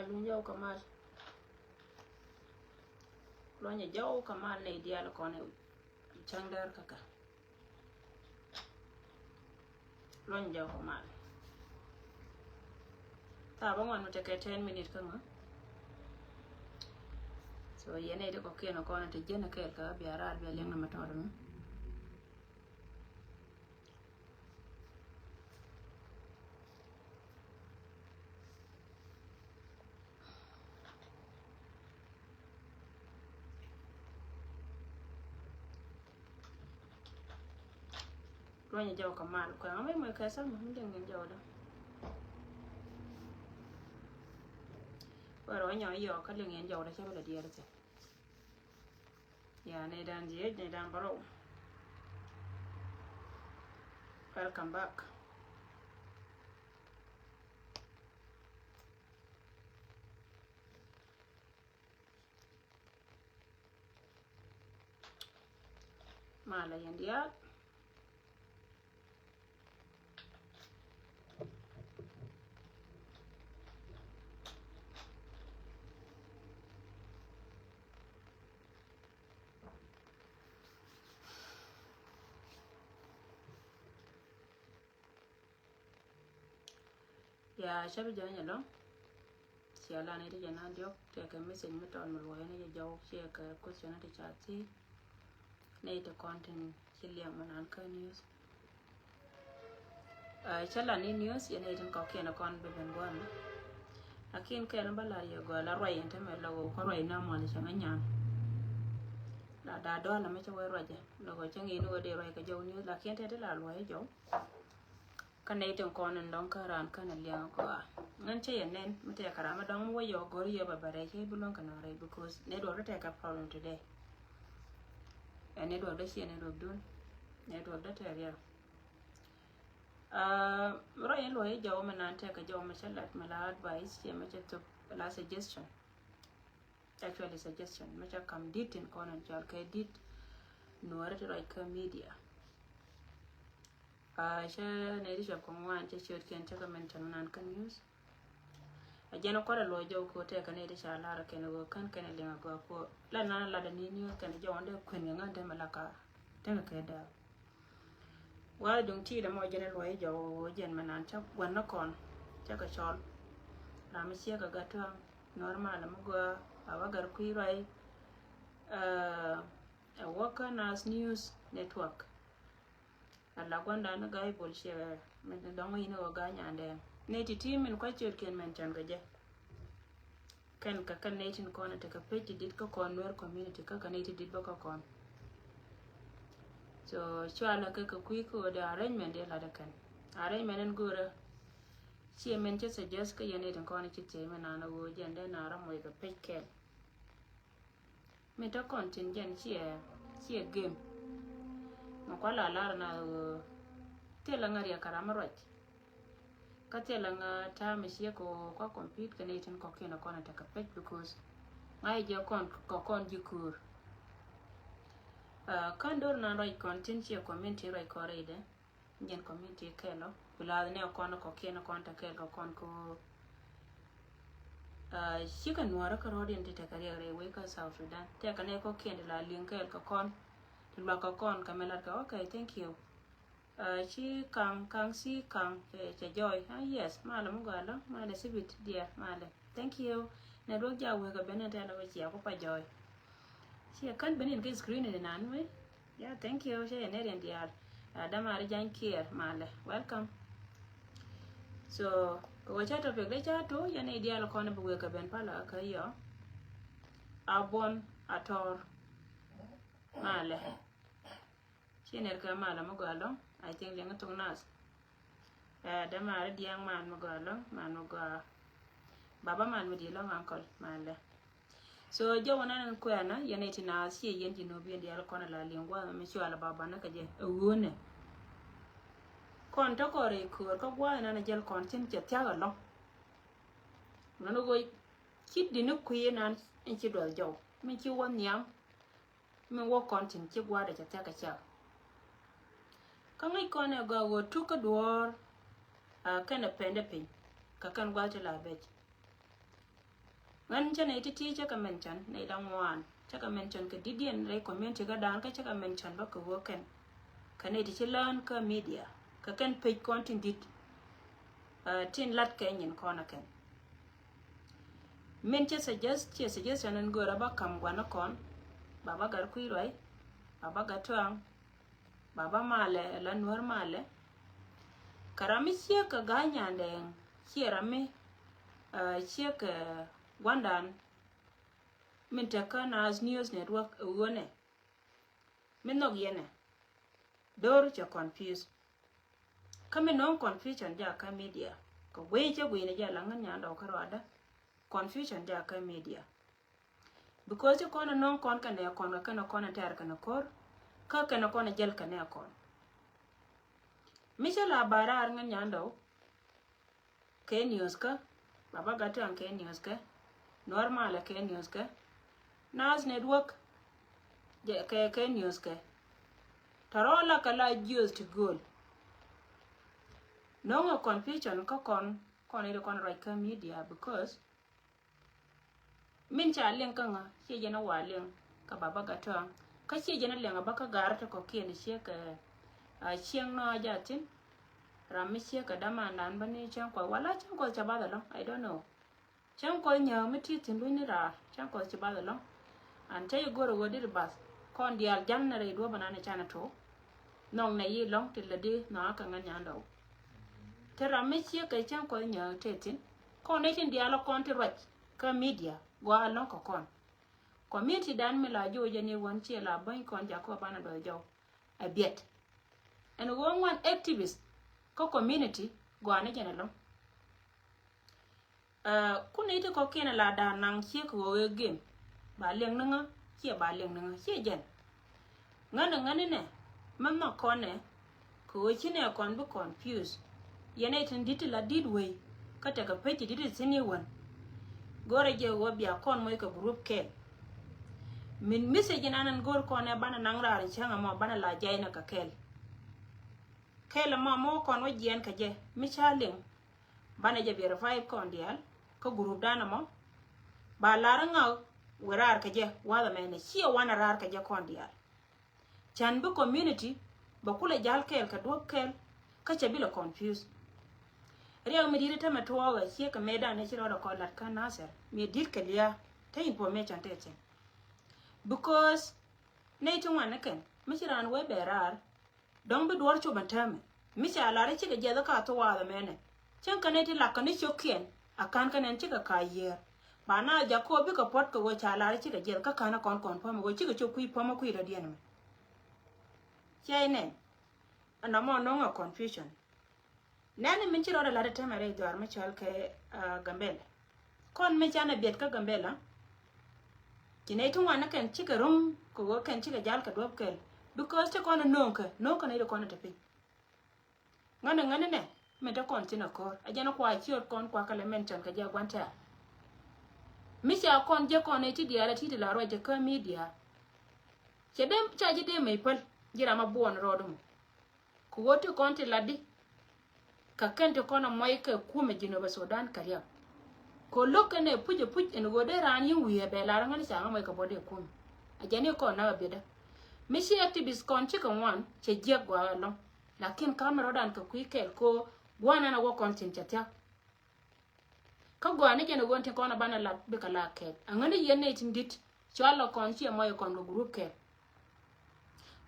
luôn dâu kamal lo nhà dâu kamal này dia là con này chang dar kaka lo nhà dâu kamal ta bang wan mata 10 minutes kanga so yene de ko keno ko na te jena kel ka biara be leng na matodo no lo nhà dâu kamal ko ngamai mai ka sa mun den ngen dâu đó rồi nhỏ yo ka leng ngen dâu đó che bala dia đó ya ne dan je ne dan baro welcome back mala yandia ya shabi janya lo si ala ne de jana diok te ka message mi ton mo ne je jaw che ka question de chati ne de content chilia manan ka news chala ni news yene den ko kena kon be ben gwana akin kena bala yo go la roy ente me lo ko roy na mo le changa nyan la da do la me che wo roje lo go changi no de roy ka jaw news la ken te de la lo ye jaw kan ne den kon ndon karan kan liya ko ngan che yenen mate karama don wo yo go yo babare ke bulon kana rai because ne do rete ka problem today and ne do da shi ne do dun ne do da ta riya roy lo ye jaw manan te ka jaw mashallat mala advice ye me to la suggestion actually suggestion me cha kam dit in kon jal ke dit no rete roy ka media she ne di shop ko wan che shot ken che comment nan kan news a jeno ko lo jaw ko te kan ne di sha lara ken go kan ken le go ko la na la da ni news kan jaw ande kun ngan de malaka te ka da wa dung ti da mo jene lo jaw jen manan cha wan na kon cha ka chol na mi sia ka gatwa normal mo go awagar ku rai a Wakanas News Network alla gwanda na gai bolshe men don yi no ga nyande ne ti team en kwache ken men chan gaje kan ka kan ne tin kona ta ka page dit ko konwer community ka kan ne ti dit ba ka kon so chwala ka kui ko da arrangement de la da kan arrangement en gora si men che suggest ka yene tin kona ti te men na go jende na ra mo ka page ken me ta contingent si e game makwala lar na tela ngari karama roj ka tela nga ta misie ko kwa compete ka netin ko kena kona ta kapet because ngai je kon jikur kan dor na roj content ye community roj korede ngen community kelo bila ne kona ko kena kon ta kelo kon ko shika nuara ka rodin ta kare we ka South Sudan te ka ne ko kenda la linkel ka kon lo ka kon kamela ka okay thank you chi kang si kang che joy yes malam galo mala sibit dia mala thank you na do ja we ga benen ta la chi ko pa joy chi kan benin ke screen ni nan we yeah thank you che ne ren dia da mari jan kier mala welcome so ko cha to pe cha to ya ne dia lo kon bu we ga ben pala ka yo abon ator mala chiner ka mala mo galo I think lenga tong nas da mara diang man mo galo man mo ga baba man mo di lo uncle mala so jo wana nan ko yana yana tina si yen di no bi ndi al kona la lingwa me shi ala baba na ka je wone kon to ko re ko gwa na na jel kon tin che tya ga lo no go kit di no ku yenan en ci do jo me ci won nyam me wo kon tin ci gwa da tya ka cha kangai kone go wo tuka duor kana pende pin ka kan gwa la bet ngan chane ti cha ka mention nei dang wan cha ka mention ka didien re community ga dan ka cha ka mention ba ko woken ka ne ti chilan ka media ka ken page content dit tin lat ka nyin kona ken men che suggest anan go ra ba kam gwana kon baba gar kuiroi baba gatwang baba male la nuar male karami sia ka ganya ndeng kierami sia ka wandan min taka nas news network wone min nog yene dor cha confuse kame non confusion ja ka media ko weje gwene ja langan nya ndo karwada confusion ja ka media because kono non kon ka ne kono kana kono tar kana kor ka kana kono jel kana kon mishala barar ngan nya ndo ke news ka baba gatan ke news ka normal ke news ka nas network ke news ka tarola kala used to goal no confusion ka kon ile kon right ka media because min cha len kanga che jena walen ka baba gatan ka che jena len ba ka garta ko kien che ka chieng no jatin rami che ka dama nan bani chang ko wala chang ko cha ba da lo I don't know chang ko nya miti tin ni ra chang ko cha ba da lo an tay goro wodi bas kon dial jannare do banana chana to nong na yi long til de na ka nga nyando tera mechi ka chang ko nya tetin kon ne tin dialo kon ti rach ka media gwa long ko kon community dan me la jo je ne won che la ban kon ja ko bana do jo a biet and one activist ko community gwa ne jena long kuni ite ko kena la da nang che ko we game ba leng nanga che ba leng nanga che jen ngane ne mamma kone ko chine kon bu confuse yene tin ditila didway kata ka peti didit sini won gore je wo bia kon moy ko group ke min message nanan gor kone bana nang rar changa mo bana la jayna ka kel mo kon wo jen ka je mi chaling bana je verify kon dial ko group dana mo ba laranga werar ka je wala mene chiya wana rar ka je kon dial chan bu community ba kula jal kel ka do kel ka che bila confuse rew mi dire tama to wa che ka meda ne chiro ko lat ka nasel mi dir ka liya ta information te chen because ne to wana ken mi chiran we berar don bi duwar cho bantame mi cha la re che ga je ka to wa da mene chen ka ne ti la ka ni chokien akan ka nen che ka yer bana ja ko bi ka pot ko wo cha la re che ga je ka kana kon po mo go chi ga cho kui po mo kui ra dien me chene anamo no confusion nani min chiro la rete mare dwar ma chal ke gambela kon me chana biet ka gambela kine tu wana ken chika rum ko go ken chika jal ka dwap kel because te kon nonka ne do kon te pi ngane ne me ta kon tina kor ajana kwa chiot kon kwa kale mention ka ja gwanta mi cha kon je kon e ti diara ti la ro je ka media chedem chaji de me pal jira ma buon rodum ko woto konti ladi ka kente kono moy ka kuma jino ba Sudan kariya ko lokane puje en gode ran yin wiye be la ran sa moy ka bode kum ajani ko na beda mishi activist kon chika wan che je gwa lo lakin kamera dan ka kuikel ko gwana na wo content chatia ka gwana jeno gonte kono bana la be kala ke angani yene tindit chalo kon chi moy kon go group ke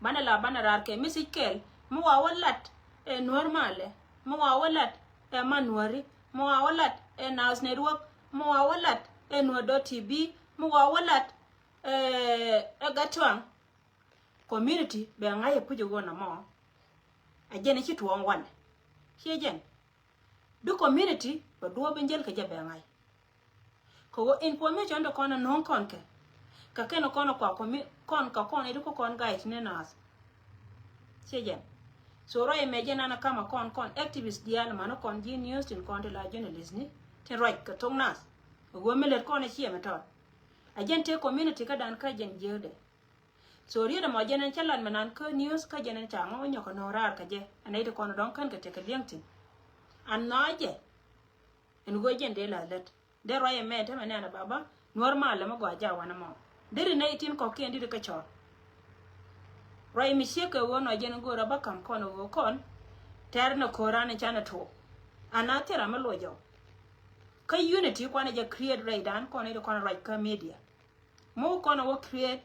bana la bana rar ke misi kel mo walat e normale mo walat e manuari mo walat e nas network mo walat e no.tv mo walat e gatwan community be ngaye puje wona mo ajene chi tuon wan chejen du community ba duo benjel ka jabe ngaye ko information do kono non konke ka keno kono kwa kon ka kon idu ko kon guide ne nas chejen so ro imagine ana kama kon activist dial mano kon ji news tin kon la journalist ni tin right ka tong nas go melet kon chi meta agente community ka dan ka jen jode so rieda mo jenen chalan manan ka news ka jenen chango nyoko no rar ka je anai to kon don kan ka te ka liangtin an naje en go jende la let de roye me te mena na baba normal ma gwa ja wana mo deri na itin ko kendi de ka chor roye mi sheke wono jen go raba kam kono go kon ter no korane chana to anatera ma lojo ka unity kwana ja create right dan kono de kono right ka media mo kono wo create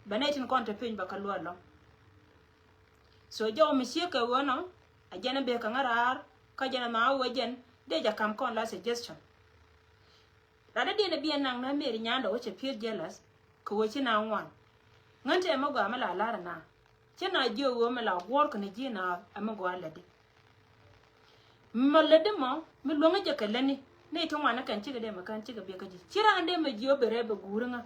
banetin konta pin baka lualo so jo mi sheke wono ajana be ka ngarar ka jana ma wajen de ja kam kon la suggestion rada de bien nang na meri nyanda wo che pure jealous ko wo china wan ngante ma gwa mala lara na chena jo wo mala work ne jina ama gwa lade malade mo mi longa je kalani ne to wana kan ciga de makan ciga be kaji cira ande ma jiyo bere be gurunga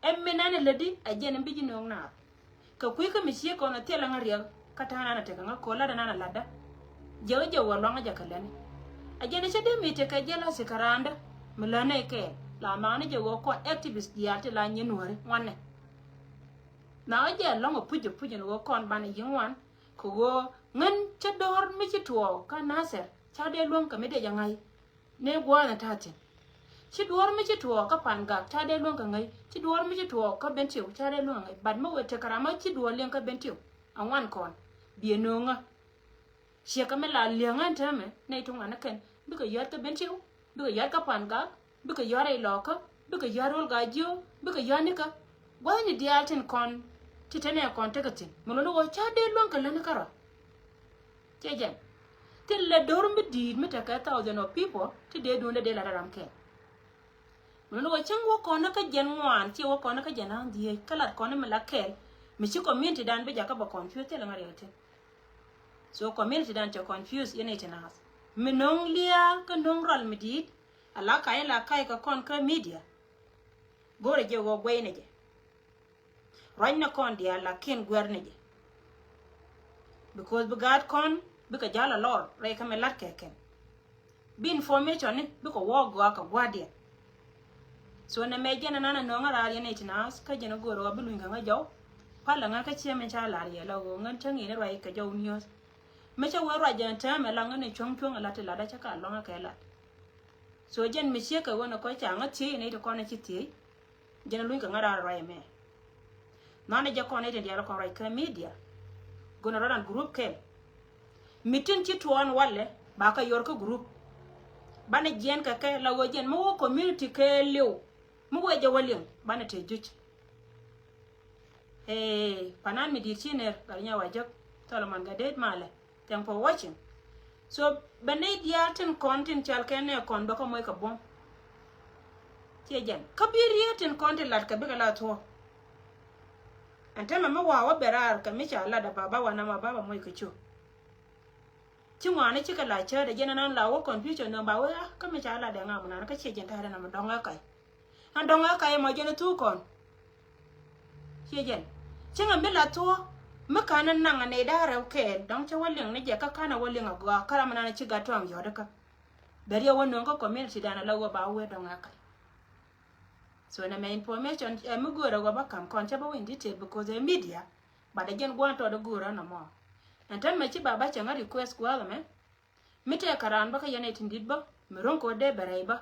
emme nane ladi ajene biji no na ka kuy ka mi sie ko na tela ngariya katana na tega ko lada nana lada jewo jewo longa je kalani ajene chede mi te ka jela sikaranda milane ke la mane je wo ko activist diate la nyenore wanne na aje longa puje no kon bana yingwan ko go ngan cha dor mi ci tuo ka naser cha de lon ka me de jangai ne gwa na tate ci dor mi ci tuo ka panga cha de lon ka ngai ci dor mi ci tuo ka bentiu cha de lon ngai bad mo wete karama ci dor len ka bentiu an wan kon bi no nga she ka me la lengan tame ne to ngana ken bi ka yar ka bentiu bi ka yar ka panga bi ka yare loka bi ka yarol ga jio bi ka yanika gwa ni dialten kon titene kon tegatin mulolo wo cha de lon ka lana kara jeje till le dorm did meta ka 1,000 of people today do de la ram ke mulolo wo chang wo kona ka jen wan ti wo kona ka jena die kala kona mala kel mi ci community dan be jaka ba confuse la ngare yote so community dan to confuse yene tenas mi nong lia ka nong ral mi dit ala kai la kai ka kon ka media gore je go gwene je ranya kon dia la ken gwerne je because bugad kon bika jala lor ray ka melat keken bi information ni bika wogo aka gwadia so na mejena nana no ngara ya ne tinas ka jena goro wa bilu nganga jaw pala nga ka cheme cha la ya la go ngan changi ne ray ka jaw news me cha wa ra jan ta me la ngane chong chong ala te la da cha ka longa ka la so jen mi she ka wona ko cha nga ti ne to kona chi ti jena lu ngara ray me nana ja kona de ya ko ray ka media gona ran group ke mitin ci tuwan walle ba ka yor ko group bana jen ka ke la wojen mo community ke lew mo weje walin bana te juch panan mi dirchiner galnya wajak toloman gadet male thank for watching so banay diaten content chal kene kon ba ko moy ka bom ci jen kabiriaten content lat ka be la to antama ma wa berar ka mi cha la da baba wana ma baba moy ka chu chingwane chika la cha de jena nan la wo confusion no ba wa ka me cha la de nga mun ka che jen ta na ma donga kai an donga kai ma jena tu kon che jen chinga me la to me kanan nan ne da ra ke don cha walin ne je ka kana walin ga kara mana na chiga to am yo da ka bari ya wannan ko community da na lawa ba we donga kai so na me information me go ra ba kam kon cha ba win detail because the media ba da jen gwan to da go ra na mo antan me ci baba changa request kwa me mite karan baka yana tindid ba meron ko de berai ba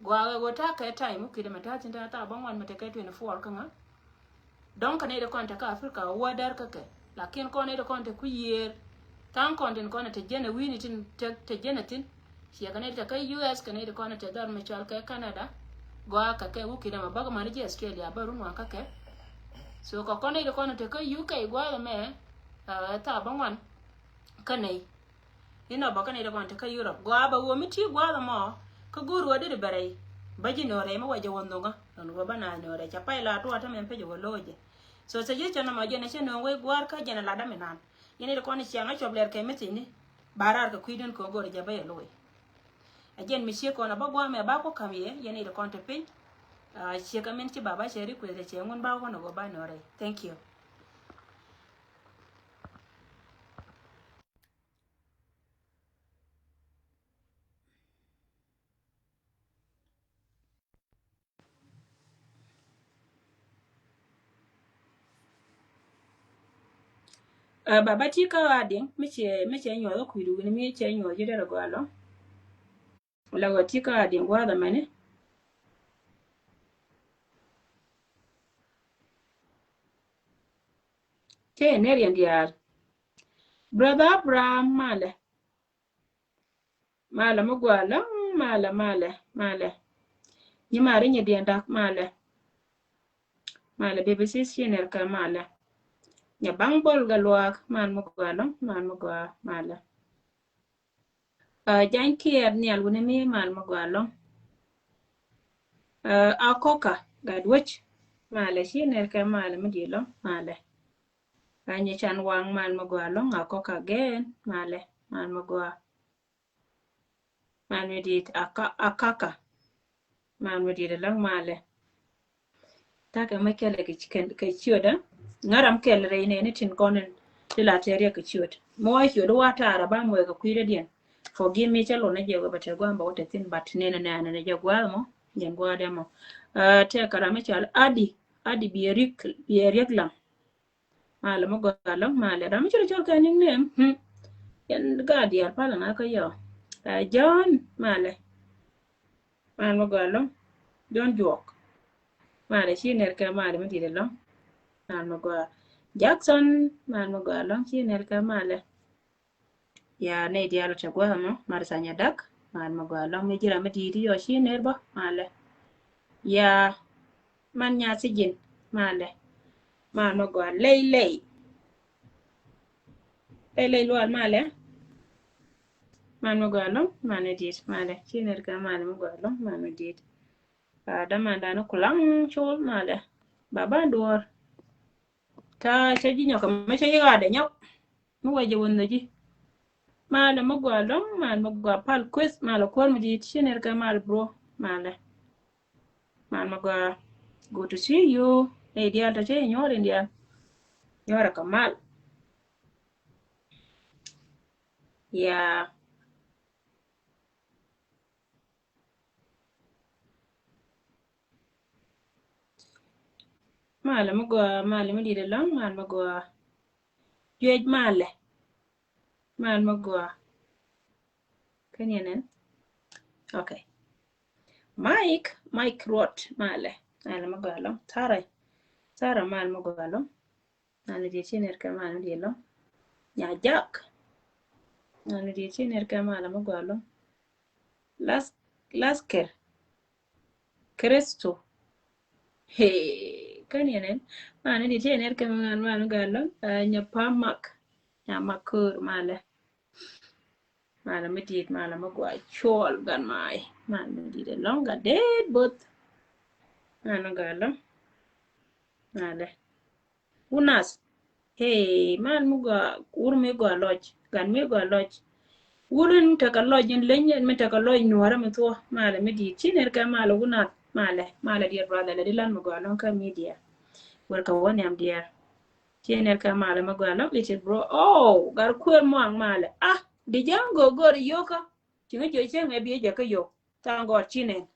gwa go ta ka time ki de mata tin ta ban wan mate kai 24 kan donc ne de konta ka afrika wadar ka ke lakin ko ne de konta ku yer tan konten ko ne te jena wini tin te jena tin shi ga ne ta kai US ka ne de konta te dar me chal ka Canada gwa ka ke wuki de mabaga mani je Australia ba run wa ka ke so ko ne de konta te kai UK gwa me ta ban wan kanai ina ba kanai da ban ta kai Europe gwa ba wo miti gwa da mo ka guru wa de bare baji no re ma waje wondo ga no ba na no re cha pai la to ta men pe jo loje so se je chana ma je ne no we gwar ka je na la da menan yene de ko ni chianga chobler ke meti ni barar ka kuiden ko gore ja ba ye loy ajen mi che ko na ba gwa me ba ko kamye yene de kon te pe che ka men ci baba che ri ku de che ngun ba ko no go ba no re thank you baba ti ka ading me che nyo ku du ni me che nyo je de go alo la go tika din gwa da mane ke nerian diar brother Abraham male mo gwa la male ni mari ni dian dak male BBC chiner ka male nya bang bol ga luak man mo gwa male jan kier ni alwune mi man mo gwa lo akoka gadwech male chiner ka male mo di lo male Kanye chan wang man magwa long akoka gen male man magwa man medit akaka man medit long male taka makele ke chioda ngaram kele re ne tin konen de la teria ke chiot mo chioda wata araba mo ka kwire dien forgive me chalo na jego bate gwamba wote tin but nene ne jagwa mo jen gwa demo te karame chal adi bierik lang male mo galo male ram chiro ka ning nem yan ga diar pala na ka yo John male mo galo John jok male chiner ka male mo dire lo mo gwa Jackson mo galo chiner ka male ya ne dialo chagwa mo mar sanya dak mo galo me jira me diri yo chiner ba male ya man nya sijin male mo gwa lei luar male man mo galo mane dit male chiner ka male mo galo mane dit da man da no kulang chul male baba duor ta chaji nyoka me chaji ga de nyok mo waje wonno ji male mo galo man mo gwa pal quiz male ko mo dit chiner ka male bro male man mo gwa go to see you dia ta che nyore dia nyora kamal ya male mo di de long man mo gwa juej male man mo gwa kenyanen okay Mike Roth male mo gwa long Tara man mo gwa long nani di chiner ka man di long nya Jack nani di chiner ka man mo gwa long Lasker Cristo hey kenyanen man di chiner ka man gwa long nya Pamak nya makur male medit mo gwa chol gan mai man medit longa dead but man gwa long male unas hey man muga urme gwa lodge gan me gwa lodge wurin taka lodge lenyen me taka lodge nuara me to male medit chiner ka male unas male dear brother le dilan mo gwa long ka media worka woni am dear chiner ka male mo gwa long little bro oh gar kuer mo ang male di jango gori yoka chinga jo chenge bi je ka yo tango chinen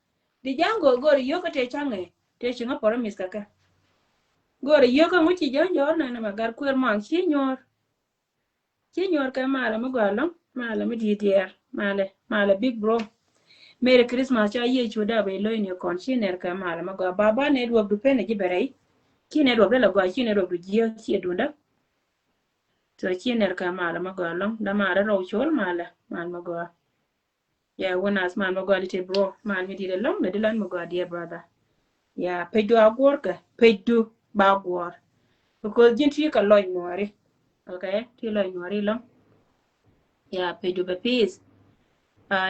di jango gori yoka te change te chinga poro miskaka gori yoka muchi jonjo na magar kuer mo ang chinyor ka male mo gwalo male mi di dier male big bro Merry Christmas cha ye chuda be lo ni kon chiner ka male mo gwa baba ne dwok du pene ji berei chine dwok la gwa chine dwok du ji chi dunda so chiner ka male mo gwalo da mare ro chol male man mo gwa yeah winners man mo gwa little bro man mi di de long de lan mo gwa dear brother yeah pejo agwor ka pejo ba gwor because jin ti ka loy nuari okay ti loy nuari long yeah pejo be peace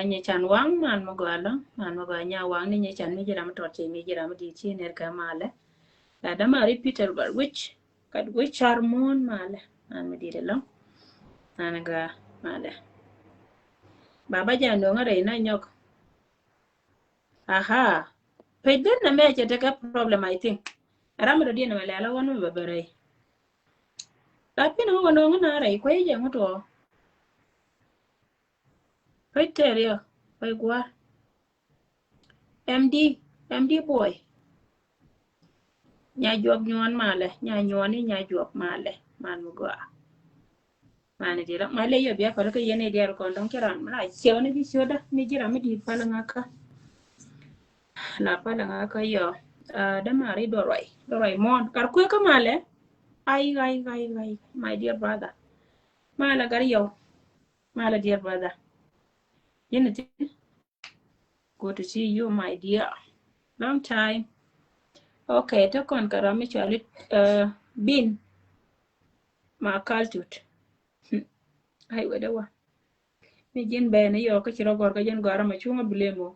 nye chan wang man mo gwa nya wang ni nye chan mi jira mo toche mi jira mo di chiner ka male da mari Peter but which harmon male man mi di de long anaga male baba jando ngare na nyok aha pedden na me che take problem I think aram do dina male ala wonu babere tapi no wono ngana rai ko je ngoto Peter yo oi gwa MD boy nya job nyon male nya nyoni nya job male man mo gwa mane dira male yo bia ko ka yene dia ko don kiran mana chiyo ne bi chiyo da ni jira mi di pala ngaka la pala ngaka yo da mari do roi mon kar ku ka male ai my dear brother mala gar yo mala dear brother yene ti good to see you my dear long time okay to kon karami chali bin ma kaltut ai wada wa mi jen be ne yo ka chiro gor ka jen gora ma chunga blemo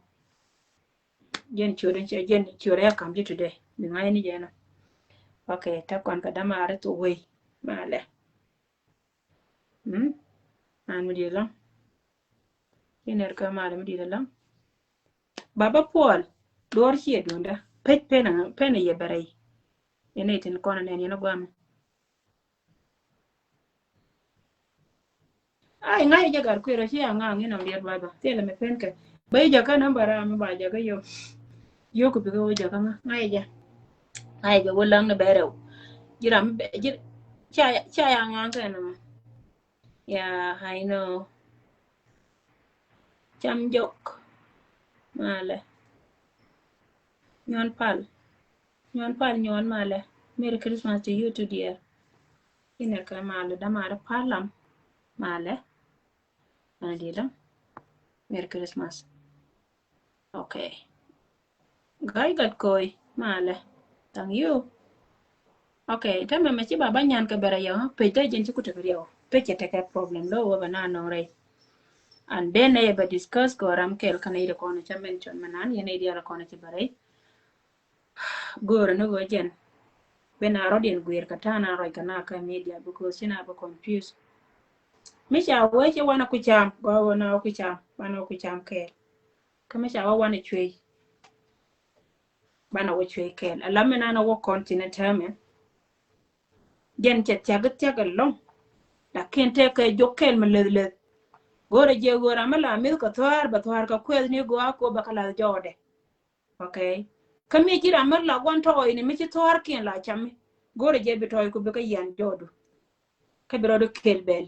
jen chore che jen chore ya kam today mi ngai ni jena okay ta kon ka dama are to we male an mi di la iner ka male mi di la baba Paul dor chi dunda pet pena ye barai ene tin kona ne ni na gwam ai ngai ja gar kwero chi anga ngi no bier baba tele me penke bai ja ka nambara mi ba ja ga yo ku bi go ja ka ngai ja ai ga wolang na bere jira mi jir cha ya nga ka na ya I know cham jok male nyon pal nyon male merry christmas to you too dear iner ka male da mare palam male ana dila merry christmas okay gai gat koi male thank you okay tama me chi baba nyan ka bere yo pe te jen chi ku te yo pe che te ka problem lo wa bana no re and then I have discuss ko ram kel kana ide kono chamen chon manan yene ide ara kono ci bare goro no go jen ben arodien guer katana roy kana ka media because sina ba confused misha weche wana kucham go wana kucham wana kucham kel kamisha wa wana chwe bana wo chwe kel alamena na wo continent men jen chet chagat long la kente ka jokel melele gore je gora mala mil ka twar ka kwel ni go ako bakala jode okay kami jira mar la gon to ini mi ci twar ken la chami gore je bi toy ko be ka yan jodu ka bi rodo kel bel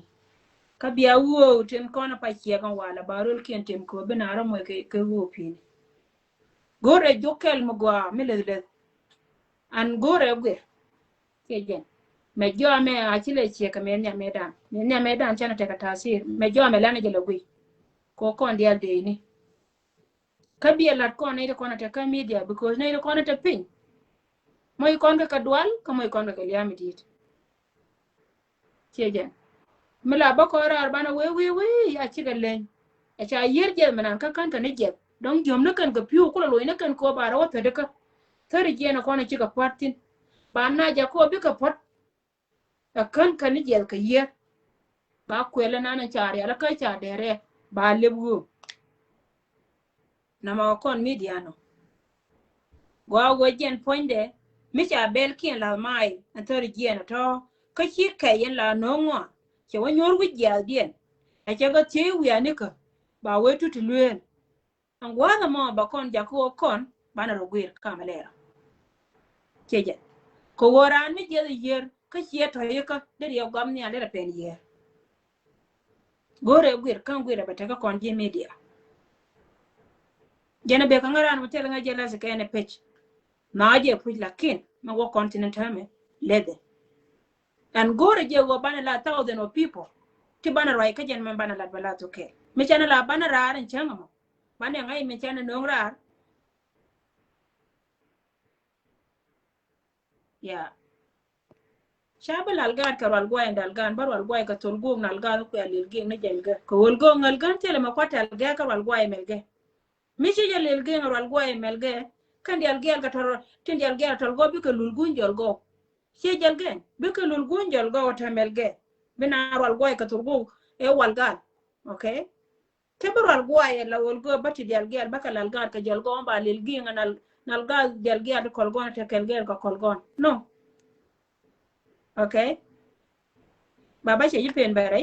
ka biya wo tem kono pa kiya kan wala barol ken tem ko be na ramo ke wo pin gore jokel mo go mi le an gore gwe ke jen me jo me a chile che ka men ya medan chana te ka tasir me jo me lana je lo gwe ko kon dial de ni ka biya lat ko ne ko na te ka media because ne ko na te pin moy kon ka dwal ka moy kon ka liam dit chejen mila ba ko rar bana we ya ci galen a cha yer je manan ka kan ne je don jom na kan ga piu ko lo ne kan ko bara wata de ka tari je na ko na ci ga partin ba na ja ko bi ka pot a kan ne je ka yer ba kwele na na chari ala ka cha dere ba lebu na ma kon media no go jen poinde mi cha bel kien la mai antori je na to ka chi kayen la no ngwa che wa nyor wi ja dien a che ga che wi anika ba we tu luen an gwa na mo ba kon ja ko kon ba na rogwir ka malera che je ko woran mi je yer ka che to ye ka de yo gam ni ale pen yer gore gwir kan gwir ba ta ka kon je media jena be ka ngaran mo tele nga je la se ka ne pech na je pu lakin ma wo continent ha me lede and gore je go bana la thousand of people ti bana roi ka jen man bana la bala to ke mi chana la bana ran changa mo bana ngai mi chana no rar ya shabal algar ka wal goy ndal gan bar wal goy ka tol go nal gan ko alil ge na jelga ko wol go ngal gan tele ma kwata alga ka wal goy melge mi ci jelil ge wal goy melge kan dial ge ka tor tin dial ge tol go bi ka lul gun jol go ci jelge bi ka lul gun jol go ta melge bina wal goy ka tol go e wal gal okay keberal guaye la wol go bati dial gel baka lal gar ka jol go ba lil gi nal gal dial gel kol gon te kel gel ko kol gon no okay baba che yipen bare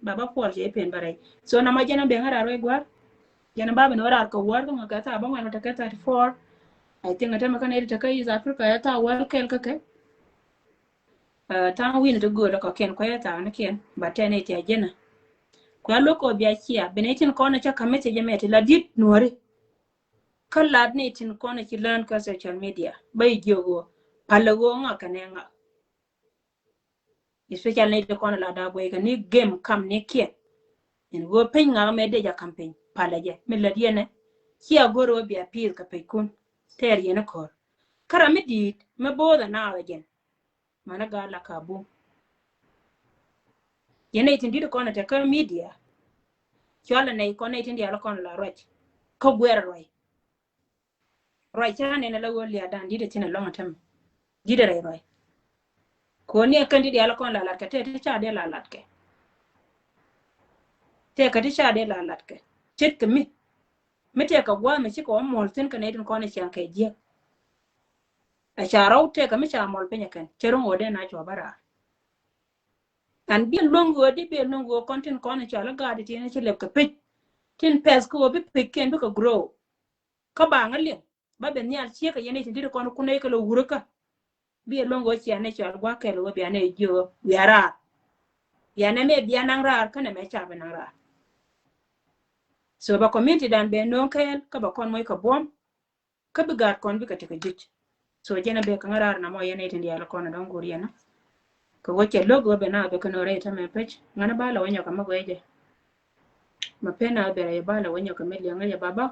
baba pol che yipen bare so na ma jena be ngara ro gwar jena baba no rar ko war ko ga ta ba ngana ta ka 34 I think ata makana ita kai za Africa ya ta wal kel ka ke ta win to go ko ken ko ta na ken ba ta ne ta jena ko lo ko biya kiya benetin ko na cha kamete jeme la dit nuore kan lad ne tin ko na ki learn ka social media bai jogo palago nga kanenga especially ne ko na la da boy ka ni game kam ne kien en go pen nga me de ja campaign palaje me la diene kiya goro biya pir ka pe kun ter yene ko kara me dit me boda na wajen mana ga la kabu yene tin dit ko na ta ka media chola ne ko ne tin dia la kon la roj ko gwer roj roj ta ne la go lia dan dit tin long tam dit re roj ko ne kan dit dia la kon la lat ka te cha de la lat ke te ka ti cha de la lat ke chet ke mi te ka gwa mi chi ko mol tin ka ne tin ko ne chan ke je a cha raw te ka mi cha mol pe nyaken chero ngode na cho bara an bien longo di bien longo kontin ko ne cha la ga di tin chi lep ka pe tin pes ko bi pe ken bi ka grow ka ba ngalin ba ben nyal chi ka yene tin dit ko ku ne ka lo wuro ka bi longo chi ne cha gwa ke lo bi ane jo yara ya ne me bi anang rar ka ne me cha be nang rar so ba community dan be non kel ka ba kon moy ka bom ka bi gar kon bi ka te ka jich so jena be ka ngarar na mo yene tin dia la kon don guri na ko woche logo be na be ka no re ta me pech ngana ba la wonya ka ma goje ma pena be re ba la wonya ka me li ngaya baba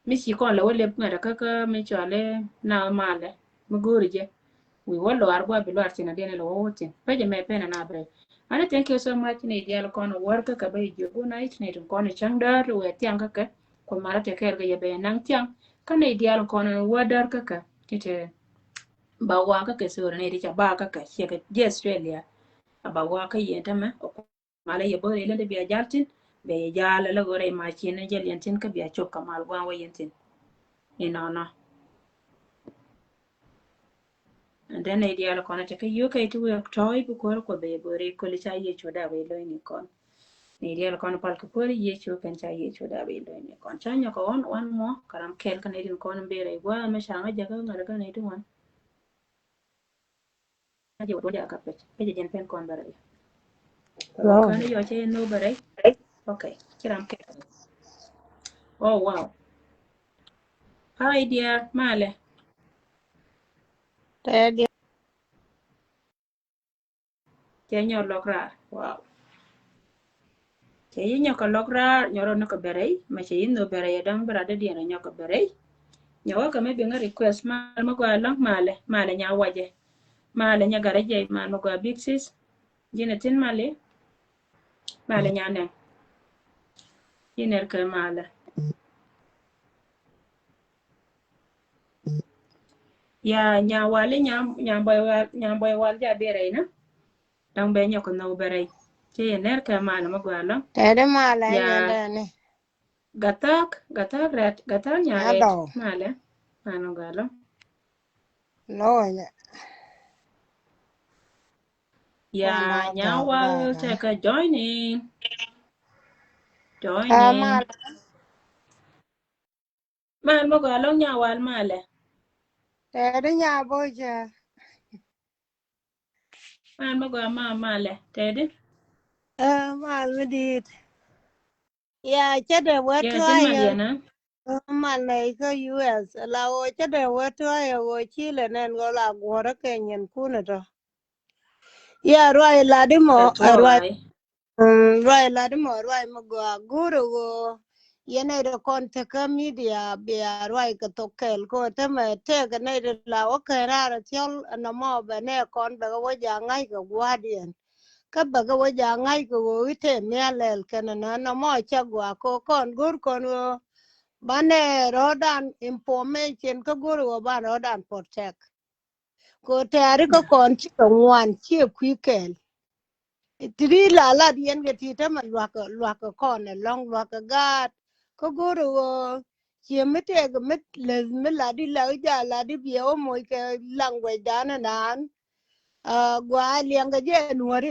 mi si kon la wole ngara ka ka me chale na male ma guri je we wallo arbo be lo artina dene lo wotin peje me pena na bre ana thank you so much ne dia la kon worka ka be je go night ne ton kon changdar we tiang ka ko mara te ker ga ye be nang tiang ka ne dia la kon wadar ka kite ba wa ka sura ne ri cha ba ka che ka je Australia ba wa ka ye ta ma mala ye bo ile de biya jaltin be jala la gore ma chi ne jel yentin ka biya chok kamal gwa wa yentin ni no no and then idea la kona te ka yo ka tu yo toy bu ko be bore ko le cha ye choda be lo ni kon ni idea la kona pal ko por ye cho kan cha ye choda be lo ni kon cha nya ko on mo karam kel kan idin kon be re gwa ma sha nga jaga ngar ka ne tu wan je wo ja ka pe je jen pen kon bare ko No. kan yo che no bare okay kiram ke oh wow hi dear male Tedi. che nyo lokra wow che nyo ka lokra nyoro no ka bere ma che no bere ya dang bara de dia nyo ka bere nyawa ka me benga request ma ko lang male nya waje male nya garaje ma ko big sis jina tin male nya ne jiner ka male ya nya wale nya boy wal ja bere na dang be nya ko no bere che ner ka male ma ko lang Tedi mala ya nyandene. gatak ret gatak nya ret Ado. male mano galo No nya. ya Mala nya dog wal bara. te ka joining Mala. mal mo galo nya wal male Tedi nyaboja. mal mo ga male tedi Mal medit. Ya chede ya tin mal wetwa ya na mal na ika US. La o chede wetwa ya o chile nen gola gwara kenyen kuna to. Ya rwai ladimo. to ai Rwai ladimo rwai magwa guru go. Yene do konta ka media be rwai ka tokel ko teme te ga ne de la o ka rara tiol na mo be ne kon be go ja ngai ka guardian ka be go ja ngai ko go ite me alel kana na mo cha gwa ko kon gur kon go bane rodan information ka gur go ba rodan protect ko te ari ko kon chi ka ngwan chi kwikel tri la dien ke ti ta ma lwa ka kon long lwa ka gat ko guru chi me te ga me la di la ja la di bi o mo ke langwe dana nan gwa liang ga je nuar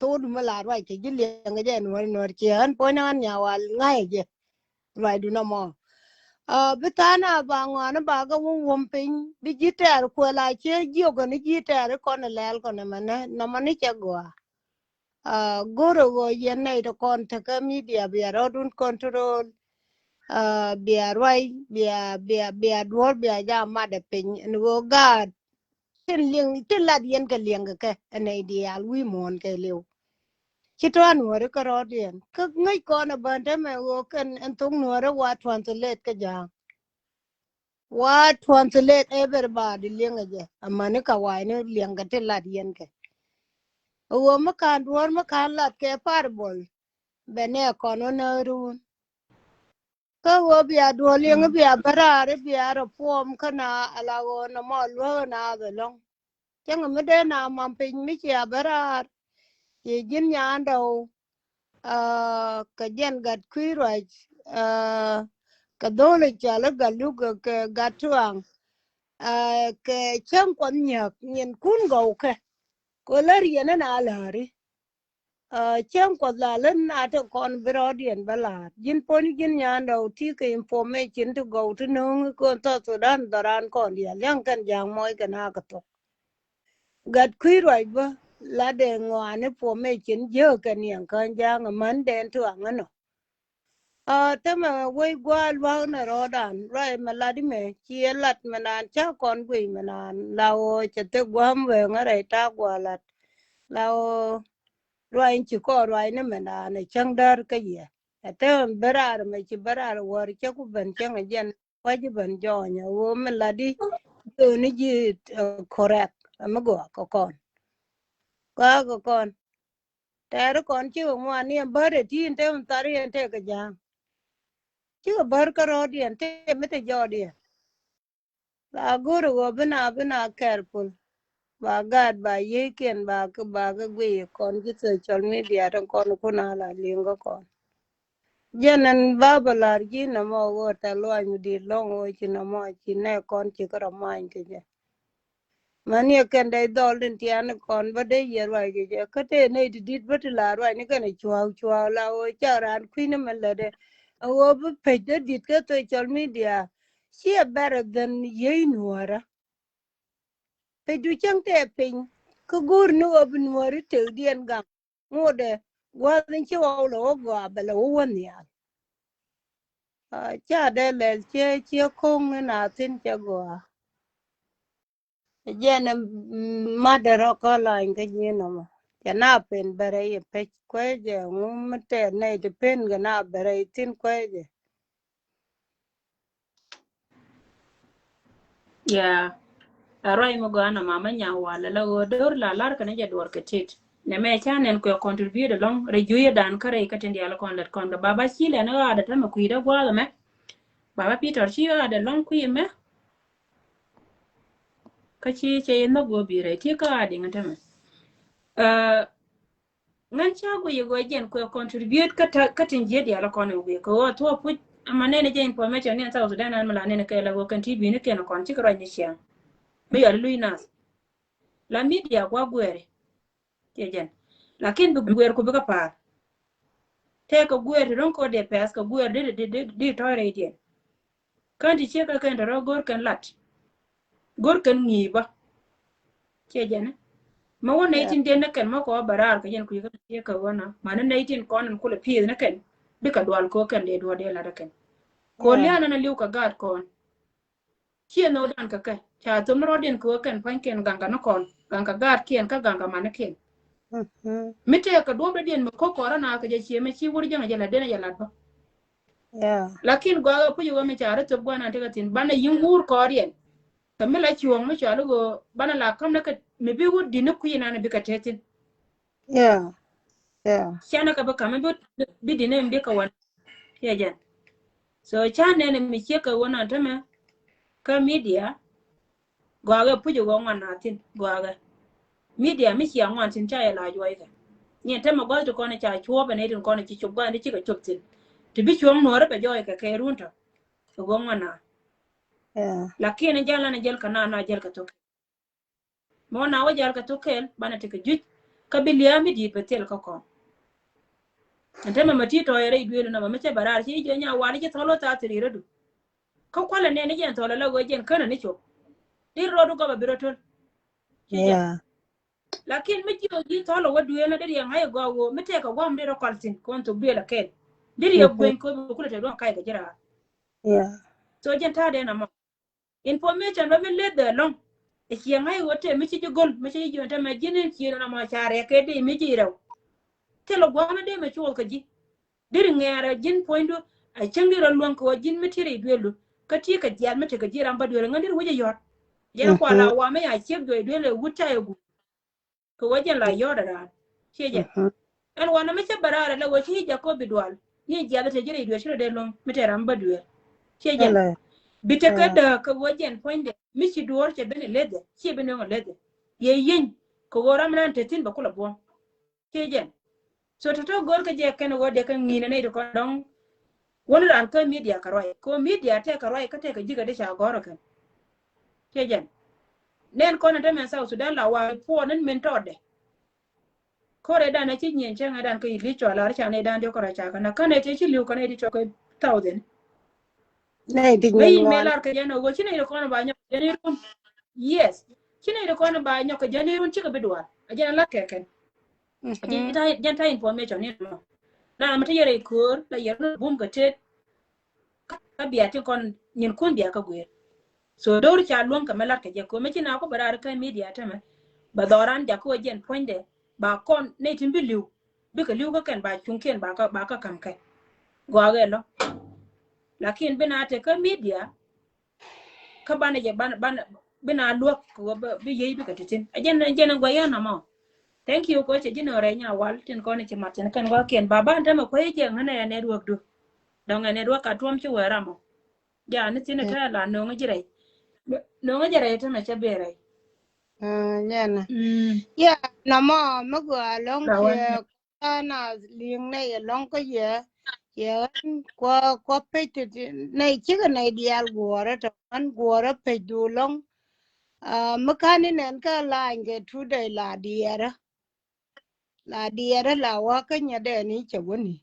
to du ma la roi ke ji liang ga je nuar chi an po na nya wal ngai je roi du no mo Bitana ba ngwana ba ga wum pin bi jitar ko la che jogo ni jitar ko na lel ko na mane che go goro go yene to kon ta ka media bi rodun control bi arwai bi adwor bi ja ma de pin go ga tin lad yen ka lieng ka ne di al wi mon ke liu chitwan wore ka rodien ka ngai ko na bande me go kan en tung nore wa translate ka ja what translate everybody lieng aje amane ka wai ne lieng ka tin lad yen ke wo ma kan dwor ma kan lat ke parbol bene kono na run ka wo bia do lieng bia barare bia ro pom kana ala go na mo lo na be long chang me de na mam pin mi chia barar ye jin nya ndo ka jen gat kwiraj ka dole chala galu ka gatuang ke chang kon nyak nyen kun go ke ko lar yena na lari chang ko la len na to kon brodian bala jin poni jin nyanda ti ke information to go to no ko to sudan daran kon dia yang kan jang moy kana ka to gat kwiraj ba la de ngwane information je kan yang kan jang man den to angano tama wai gwa lwa na rodan rai maladi me chi lat manan cha kon gwi manan lao chete gwam we ngare ta gwa lat lao rai chi ko rai na manan chang dar ka ye ate berar me chi berar war che ku ben chang jen waji ben jo nya wo maladi to ni ji correct amago ko kon ko kon ter kon chi ngwa ni bare tin te tari te ka jang chứ bar ka rodian te mete jodian la guru go bina careful ba gad ba yeken ba ga gwe kon ki social media ran kon kuna la lingo kon janan babalar ji na mo go ta lo anyu di long o chi na mo chi ne kon chi ka man ke je mani ken dai dol din tian kon ba de yer wa ge je ka te ne di dit ba ti la wa ni ka ne chwa la o cha ran kuin me le de o bu pe de dit ka social media she better than yin wara pe du chang te pin ku gur nu ob nuari te dien gam ngode wa den che wa lo go ba lo won ya cha de le che kong na tin che go je na ma de ro ko la in ke je no ma ya na pen bere ye pe ko je ngum te ne de pen ga na bere tin ko je ya rai mo go ana mama nya wala la go dor la lar kana ja dor ka tit ne me chanen ko contribute long rejuye dan kare ka tin ya kon let kon baba chile na ada ta ma kuida gwa me baba peter chi ada long ku me ka chi che no go bi re ti ka adi ngata me ngan cha go ye go jen ko contribute ka tin je ya kon we ko to pu manene je information ne sa sudan an mala ne ka la go kan ti bi ne ke no kon chi ka ni sia me ya luinas la media gwa gwere kejen lakin bu gwer ko buka par te ko gwer ron ko de pes ko gwer de tore ide kan di che ka kan ro gor kan lat gor kan ni ba kejen ma wona ya itin de na kan ma ko barar ka yen ku ka ye ka wona ma na itin kon ko le pi na kan bi ka dwal ko kan de do de la da kan ko le ya ana na liu ka gad kon che no dan ka ka cha tum ro den ko kan pan ken ganga na kon ganga gad kien ka ganga ma na ken mite ka dobe den ko kora na ka je chieme chi wuri janga jala dena jala ba ya lakin gwa ku yo me chare to gwana te ka tin bana yingur korien ka me la chiwong me chalo go bana la kam na ka me bi wud dinu ku ina na bi ka tetin ya ya chana ka ba kam bi dinu bi ka wan ya jan so chane ne mi che ka wona ta me ka media gwa ga pu jo gwa na tin gwa ga media mi chi angwan tin cha ya la joi ka ni ta ma gwa to ko na cha chuo ba ne tin ko na chi chub gwa ni chi ka chub tin ti bi chuong no ra ba joi ka ke runta to gwa na lakini jala na jel kana na jel ka to mo na wa jal ka to kel bana te ka juj ka bilia mi di petel ka ko ante ma mati to yare idwelo na ma me barar chi jo nya wali je tolo ta tri redu ko kwala ne jen to la go jen kana ni chop dir rodu go ba birotol che jen Yeah. lakin mi jiyo ji to lo wadu yana dir yang hay go mi te ka gwam dir kaltin kon to bi la kel dir ya Mhm. gwen ko kula te don kai ga jira Yeah. so jen ta de na mo information ba mi le de long e ki yang hay wote mi ci gol mi ci jonta ma jinin ci na ma chare ke de mi ji raw te lo gwam de ma ci wol ka ji dir ngera jin pointo a changira luan ko jin mi tiri duelu ka ti ka dial mi te ka jira ba duelu ngandir wuje yor jen kwa la Mhm. wa me ya chep do duelu wuta egu ko wajen la yoda da cheje Mhm. en wana me che barara la wo chi ja ko bidwal ni ja da te jiri do shiro de long mi te ramba duel cheje Hello. bite ka Yeah. da ka wajen poinde mi chi duor che bene lede chi bene ngo lede ye yin ko gora mran te tin ba kula bo cheje so to gor ka je ken wo de kan ngine ne ko dong wani ran ka media karoi ko media te karoi ka te ka jiga de sha goro kan cheje nen ko na te men sa sudan la wa po nen men to de kore da na chi nyen chen dan ka ili cho la cha ne dan de kora cha kana kana te chi liu kana di cho ko thousand Nay thì nhìn bayin me ngon. lar ka jana go chi ne ko na ba nya jani rum yes chi ne ko na ba nya ka jani rum chi ka bidwa a jana la ke ken a Mhm. jana jan ta information ne no na ma te yere ko la yere bum ka te ka biya ti kon nyen kun biya ka gwer so dor cha luon ka melar ka je ko me chi na ko bara ka media ta me ba doran ja ko jen poinde ba kon ne tin bi liu bi ka liu ka ken ba chung ken ba ka kam kai gwagelo lakin bina te ka media ka bana je bana bina luok ko bi ye bi ka titin ajen ajen gwa yana mo thank you ko che jino re nya wal tin ko ne che matin kan gwa ken baba ta ma ko je ngana ya ne ruok du don ne ruok ka tuom che wera mo ja ni tin ta la no ngire no ngire ta ma che bere Dạ nè. mm Yeah, nó mà gua long la wan kia na liêng này long cái gì ya qua qua pe này chứ cái này đi al gua ra ta an gua ra pe du long makani nen ka la nge tu dai la diera la wa ka nya de ni che woni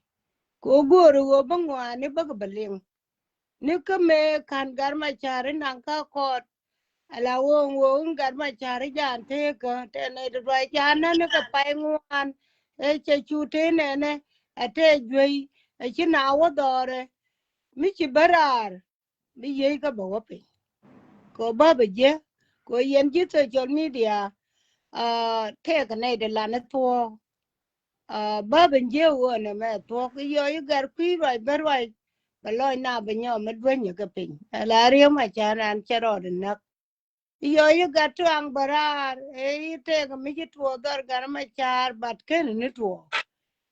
ko gua ru go bangwa ni ba ga baling ni ka me kan gar ma chare nan ka ko ala wong gar ma chari jan te ka te ne do jan ne ka pai ngwan e che chu te ne ne a te jui e chi na wo dore mi chi barar mi ye ka bo pe ko ba be je ko yen ji social media te ka ne de la ne to ba be je wo ne me to ko yo yu gar pi roi ber roi ba loy na be nyo me dwen ye ka pin la ri ma chan an chero de na yo yu gat ang barar e te ga mi ji tuo dar gar ma char bat ken ni tuo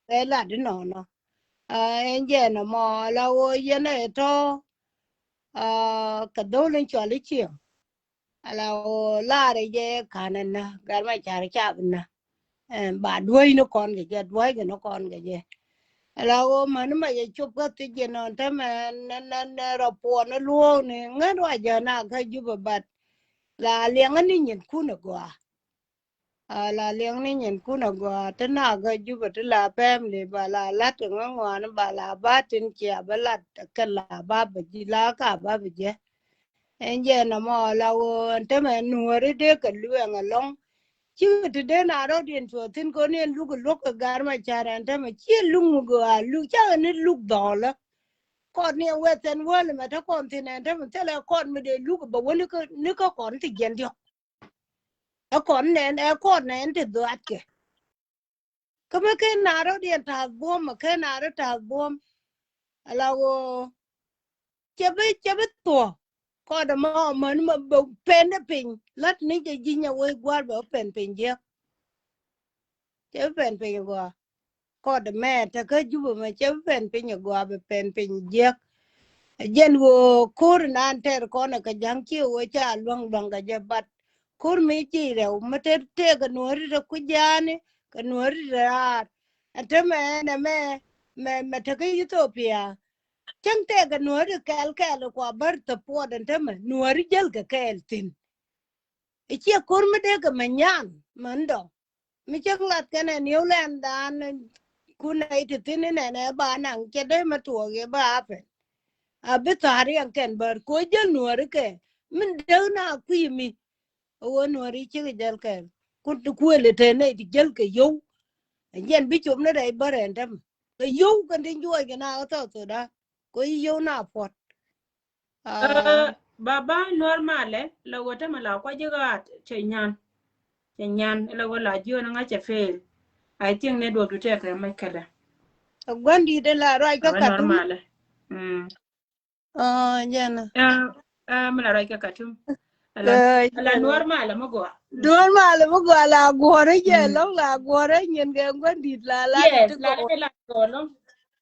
e la de no no en je no mo la wo ye ne to ka do len cho li chi ala o la re je kanan na gar ma char cha na ba đuôi nó còn cái je đuôi cái nó còn cái je ala o man ma ye chup ga ti je no ta ma na ro po no lu ne ngan wa je na ka ju ba bat la liang ani nyen ku na gwa la liang ni nyen ku na gwa ta na ga ju ba ta la pem le ba la lat nga ngwa na ba la ba tin chia ba lat ka la ba ba ji la ka ba ba je en je na mo la wo ta ma nu ri de ka lu nga long chi ti de na ro dien cho tin ko ne lu ko lo ka gar ma cha ran ta ma chi lu ngu go a lu cha ne lu do la kon ne weten wol ma ta kon tin ta ma te la kon me de lu ko ba woni ko ni ko kon ti gen dio a kon ne a kon ne ti do at ke kama ke naro dia ta bom ma ke naro ta bom ala wo chebe to ko da ma man ma pen de pin lat ni je jinya we gwar ba pen pin je chebe pen pin go ko da me ta ka juba ma chebe pen pin go ba pen pin je jen wo kur nan ter ko na ka jang chi wo cha luang luang ga je bat kur mi chi re ma te te ga no ri ku jani ka no ri ra ate me na me ta ka Ethiopia chẳng te ga no ri kel kwa bar ta po dan te me no ri jel ka kel tin e chi kur me de ga manyan mando mi chak lat ka ne New Zealand dan ku na ite tin ne ne ba nang che de ma tuo ge ba pe a betari an ken bar ko jel nuore ke min dew na kuimi wo nuore chi jel ke ku ku le te ne di jel ke yo yen bi chum na dai bare ndam ke yo kan din jo ke na to da ko yo na pot baba normal la wata mala kwa jiga chenyan la wala jio na ngache fail I think network to take my kala gwandi de la rai ka aba katum normal jana mala rai ka katum ke ala normal mo go don mala mo go la gore je lo la gore nyen ge gwandi la de yes ti la de la golong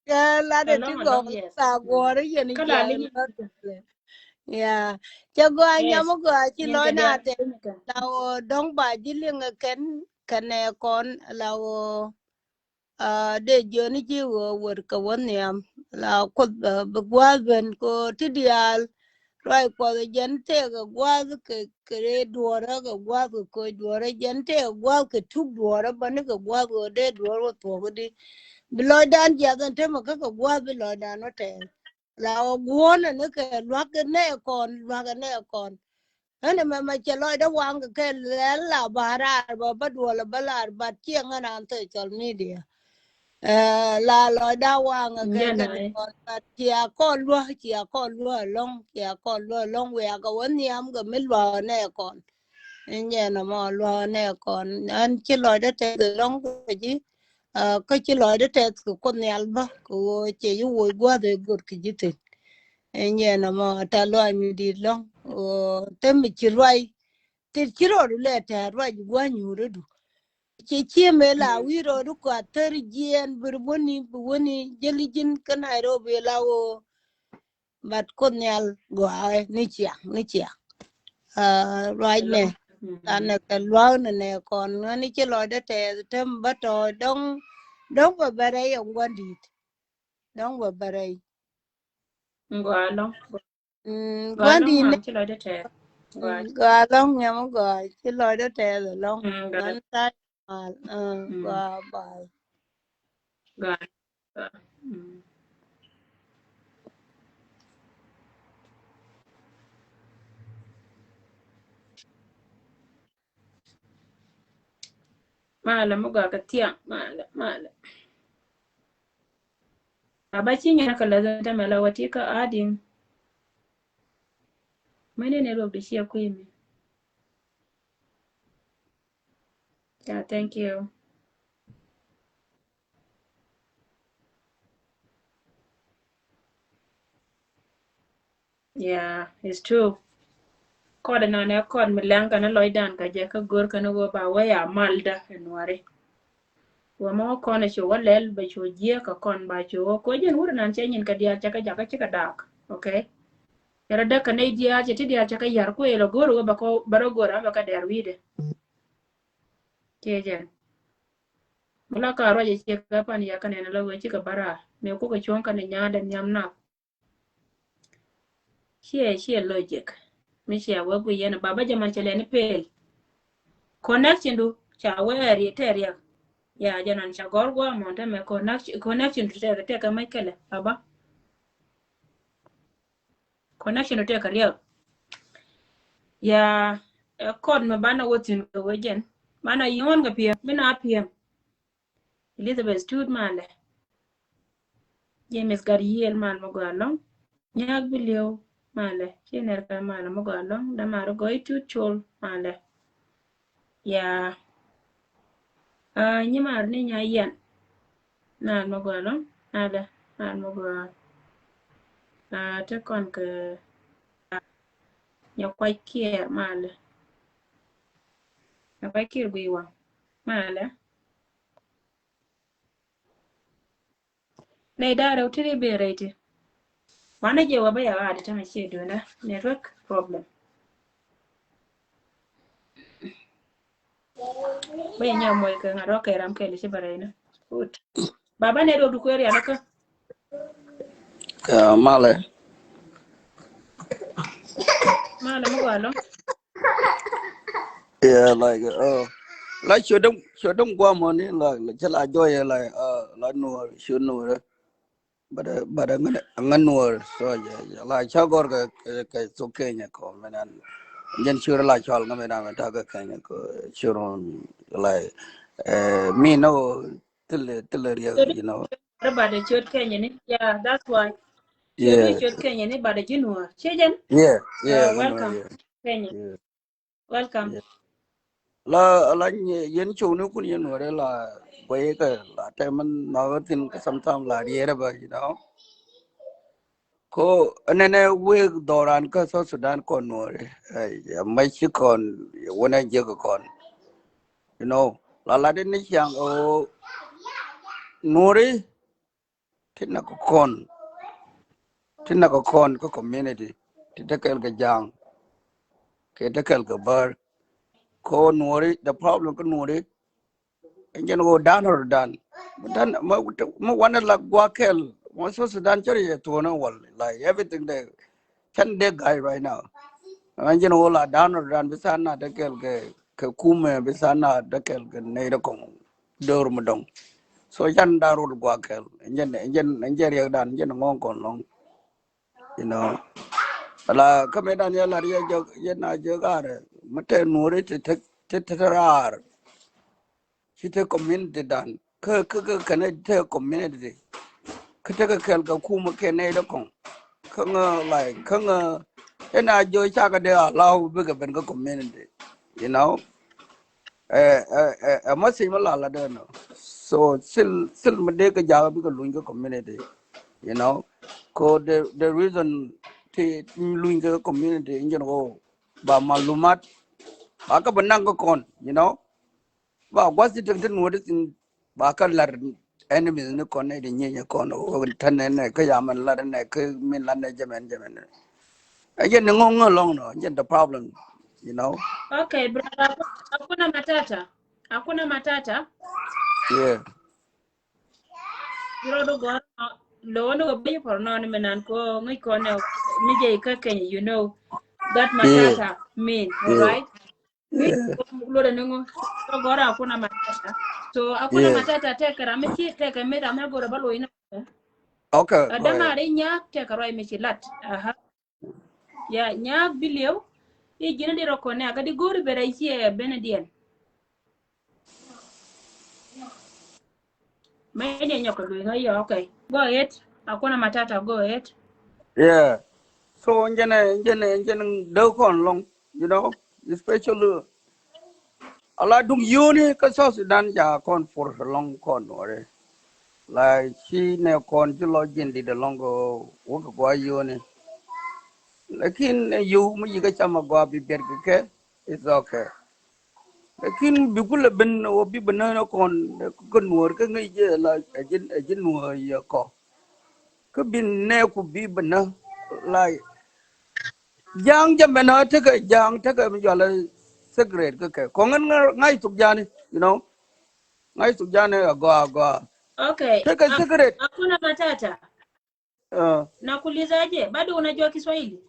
ke la de ti long long yes la gore yen je kala li ya cho go nya mo yes go chi nyen lo ka na dia te la dong ba ji ling ken kane kon la de jo ni ji wo wor ka won yam la ko ba gwa ben ko ti dial rai ko de gente ga gwa ke kre duora ga gwa ko duora gente ga gwa ke tu duora ba ne ga gwa go de duora to go di bilo dan ja dan te ma ka gwa bilo dan no te la o gwo na ne ke lwa ke ne kon lwa ke ne kon ene ma che lo da wang ke le la bara ba duola balar ba chieng na an te chol media la lo da wang ke njana kon chia con lúa long chia con lúa long we ga won yam ga mi lo ne kon nye na mo lo ne kon an chi lo da te long ko ji ko chi lo da te ko ne alba ko che yu wo gwa de gur ki ji te nye na mo ta lo mi di long o te mi chi roi te chi ro le te roi gwa nyu ru che che me la wi ro du ko ter jien bur boni jeli jin ka Nairobi la wo bat ko nyal go ai ni chia right ne long tan ka lo ne kon ni che lo de te tem ba to dong ba bare yong gwandi dong ba bare ngwalong ngwalong gwandi ne man chilo de te ngwal ga long nyam go che lo de te long gal nan ta mal mm ga ba gal mala mo ga ka tiang mala abachi nya kala da mala wati ka adin mene ne rob da shi akwai mi yeah thank you yeah it's true koda na ne kod milanga na loidan ka je ka gor ka no ba waya malda enware wa mo kone cho walel ba cho je ka kon ba cho ko jen wur nan che nyin ka dia cha ka ja ka chika dak okay yara da ka ne dia che ti dia cha ka yar ko elo gor ba ko baro gor ba ka der wide ke jen mula ka ro je che ka pan ya ka ne la we chika bara me ko ka chon ka ne nya da nyam na she logic mi she wa gu yen baba jaman chele ni pel connection du cha weri teria ya janan cha gorgwa monta me connection to te ka mai kele baba connection to te ka real ya kod me bana wotin ga wajen bana yon ga pia bina pia Elizabeth Stud male James Gariel mal mo galong nyag bilio male chener ka male mo galong da maro goy tu chol male ya nyimar ni nya yen nan mo galong ada nan mo ga te kon ke nya kwai kier male nya kwai kier gwiwa male ne dare utiri berete wana je waba ya wadi tama che dona network problem bay nya moy ka ngaro kay ram kay li barayna ut baba ne do du ko yari alaka Male. mala mo galo Yeah, like should don't go money like just enjoy like no should know. but ngan nur so ya la cha gor ka so kenya ko menan jen sure la chol ngam na ta ka kenya ko sure like me no till you know About the church Kenya, yeah, that's why. Church yeah church Kenya, but the Junua. Chijen, yeah ngan nur welcome, Kenya. yeah Welcome. yeah la yen chu nu kun yen nur la quay ka la te man no tin ka sometimes la riera ba you know ko anene we doran ka so Sudan kon nur mai chi kon wona je ko kon you know la de ni chang o nuri tinna ko kon ko community ti tekel ga jang ke tekel ga bar ko nuri the problem ko nuri enjen go dan or dan dan ma wana la gwakel mo so Sudan chori to no wal like everything they can they guy right now enjen go la dan or dan bisana tekel ke kume bisana tekel ga ne ko dor mu dong so yan darul gwakel enjen ya dan enjen ngon kon long you know ala kame dan ya la ya jog yana jogare mate nuri te rar chite community dan ka kana te community ka te ka kel ka kuma ke ne da kon ka nga like ka nga yana jo cha ka de allow be ka ben ka community you know masi mala la da no so sil me de ka ja be ka luin ka community you know ko the reason ti luin ka community injen go ba malumat ba ka benang ko kon you know ba gwasi tek den wodi tin ba ka lar enemies ne kon ne de nyenye kon o tan ne ka ya man lar ne ka min lan ne jamen again ngong long no again the problem you know Okay, brother, hakuna matata. Hakuna matata. yeah Biro go lo no go be for no menan ko ngi ko ne mi je ka Kenya, you know that yeah matata mean, all yeah right? Ngi yeah lo de ngo so gora hakuna matata. So hakuna yeah matata take ra mi chi take me ra me go ba lo ina. okay go ahead Dama re nyak take ra mi chi lat. Aha. Ya nyak bilio i jina di roko ne aga di gori bere hie benedien. Mede nyoko do nga okay. Go ahead. Hakuna matata, go ahead. yeah so njene do kon long you know especially ala dum yuni ka so Sudan ja kon for long kon ore like she ne kon ju lo jindi de longo wo ko yuni lakin you mu yiga chama go bi ber ke it's okay lakin bi kula ben o bi banana kon ko nuor ka ngi je la ajin nuor ya ko ko bin ne ku bi bana like jang jamana ta ga jang ta ga mi jala secret ke ko ngan ngai tuk jani you know ngai tuk jani go Okay. ta ga secret Hakuna matata. uh Nakuulizaje? Bado unajua Kiswahili?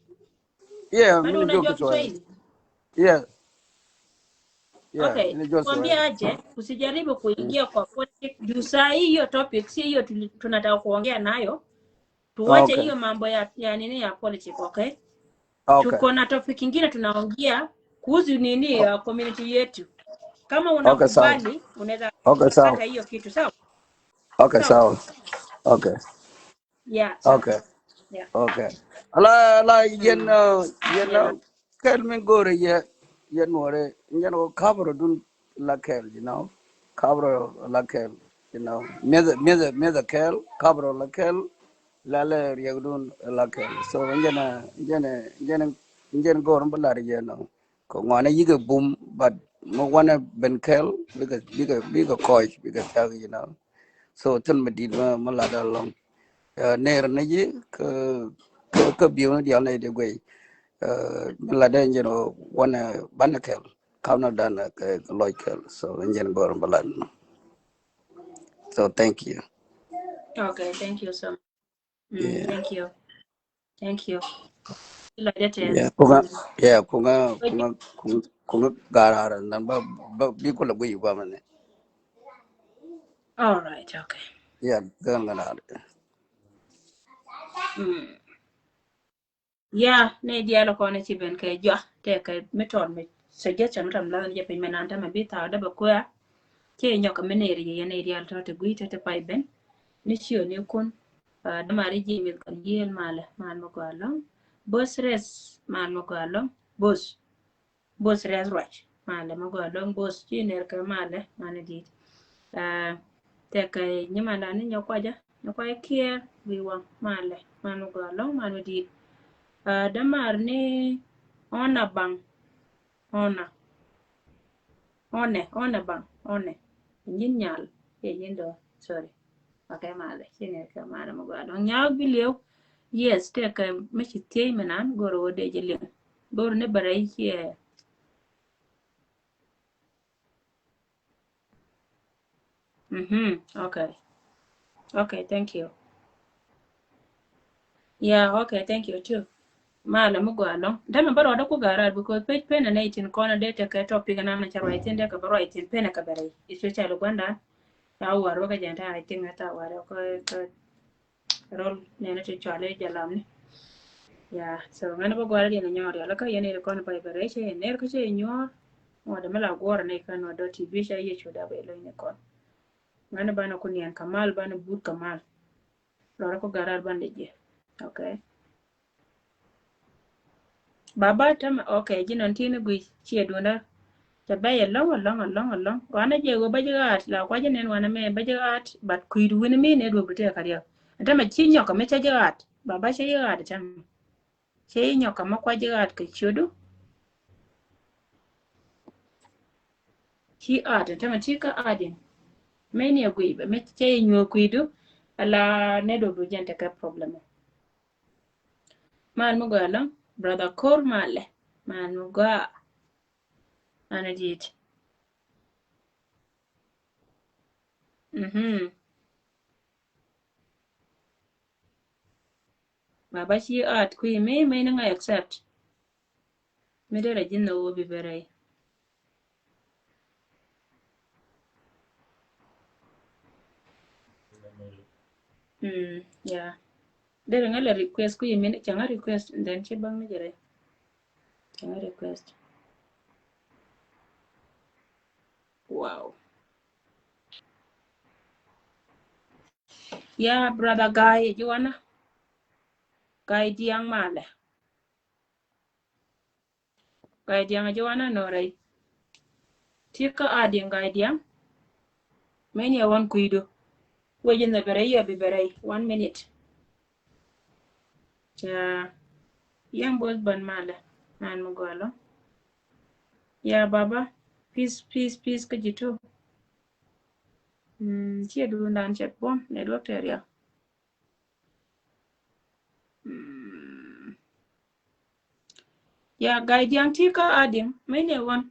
yeah Bado mini joke unajua so Kiswahili? yeah Okay. mini joke so Kwambia aje, usijaribu kuingia kwa politics. Juu saa hii hiyo topic si hiyo tunataka kuongea nayo. Tuwache okay hiyo mambo ya nini ya politics, okay? okay Tuko na topic nyingine tunaongea kuhusu nini ya community yetu. Kama okay so unakubali, unaweza okay so kata hiyo kitu, sawa? okay Sawa? so okay Yeah, sawa. okay Yeah. okay ala Mm. yen Yeah. kel min gore yen wore yen ko cover dun la kel you know cover la kel you know meza kel cover la kel la le dun la kel so yen gore mbala yen no ko ngana yiga boom but mo wana ben kel because coach because you know so tun medid ma la da long ner na ji ka biyo na dial na de gwe la da njeno wana banakel kauna dana ka loikel so njen gor balan so thank you Okay, thank you so much. yeah Thank you. Thank you. Ila dete. yeah kunga garara nan ba bi ko la gwe ba mane All right, okay. yeah gan ngana Yeah, ne dia lo kone ci ben kay jo te kay meton me suggestion tam la je pe menanta ma bi ta da ba ko ya ke nyoka meneri ye ne dia to te guite te pai ben ni ciyo ne kun da mari ji mi kan yel mala man mo ko alon bos res man mo ko alon bos res roch mala mo ko alon bos ci ne ka mala man di te kay nyima da ni nyokwaja nyokwa kier wi wang mala man mo ko alon man di damar ni ona bang ona bang nyin nyal ye nyin do sorry okay male sine ka mala mo gado nyaw bilew yes te ka mechi tey menan goro wode jelim goro ne barai ye okay okay thank you yeah okay thank you too mala mo gado dama baro da ko gara because page pen na itin kono de te ka topic na na charo itin de ka baro itin pen ka barai especially gwanda ta waro ka janta itin ta waro ko rol ne na te chale jalam ni yeah so ngana bo gwara dina nyori ala ka yene ko na pai bare che ne ko che nyor mo da mala gwara ne kan do tv sha ye chuda be lo ne kon ngana bana ko nian kamal bana but kamal lora ko garar bande je okay baba tam okay jinon tini gui che duna ta baye long wana je go bajigat la kwa jenen wana me bajigat bat kuidu wini me ne do bute kariya ta ma chi nyoka me cha jagat baba che jagat tam che nyoka ma kwa jagat ke chudu chi ade ta ma chi ka ade many a gui me che nyo kuidu ala ne do bu jente ka problem man mo gala brother kor male man mo ga ana dit baba chi at kui me nga accept me de rajin no bi bere yeah de nga la request kui me changa request then chi bang me jere changa request wow yeah brother guy you wanna guy diang male guy diang you wanna no right tika ading guy diang me ni wan kuido wajin na bere ya bi bere 1 minute yeah yang boss ban male man mo galo yeah baba peace ka jitu chia du nan chet bom ne doctor ya yeah guy diang tika ading me ni wan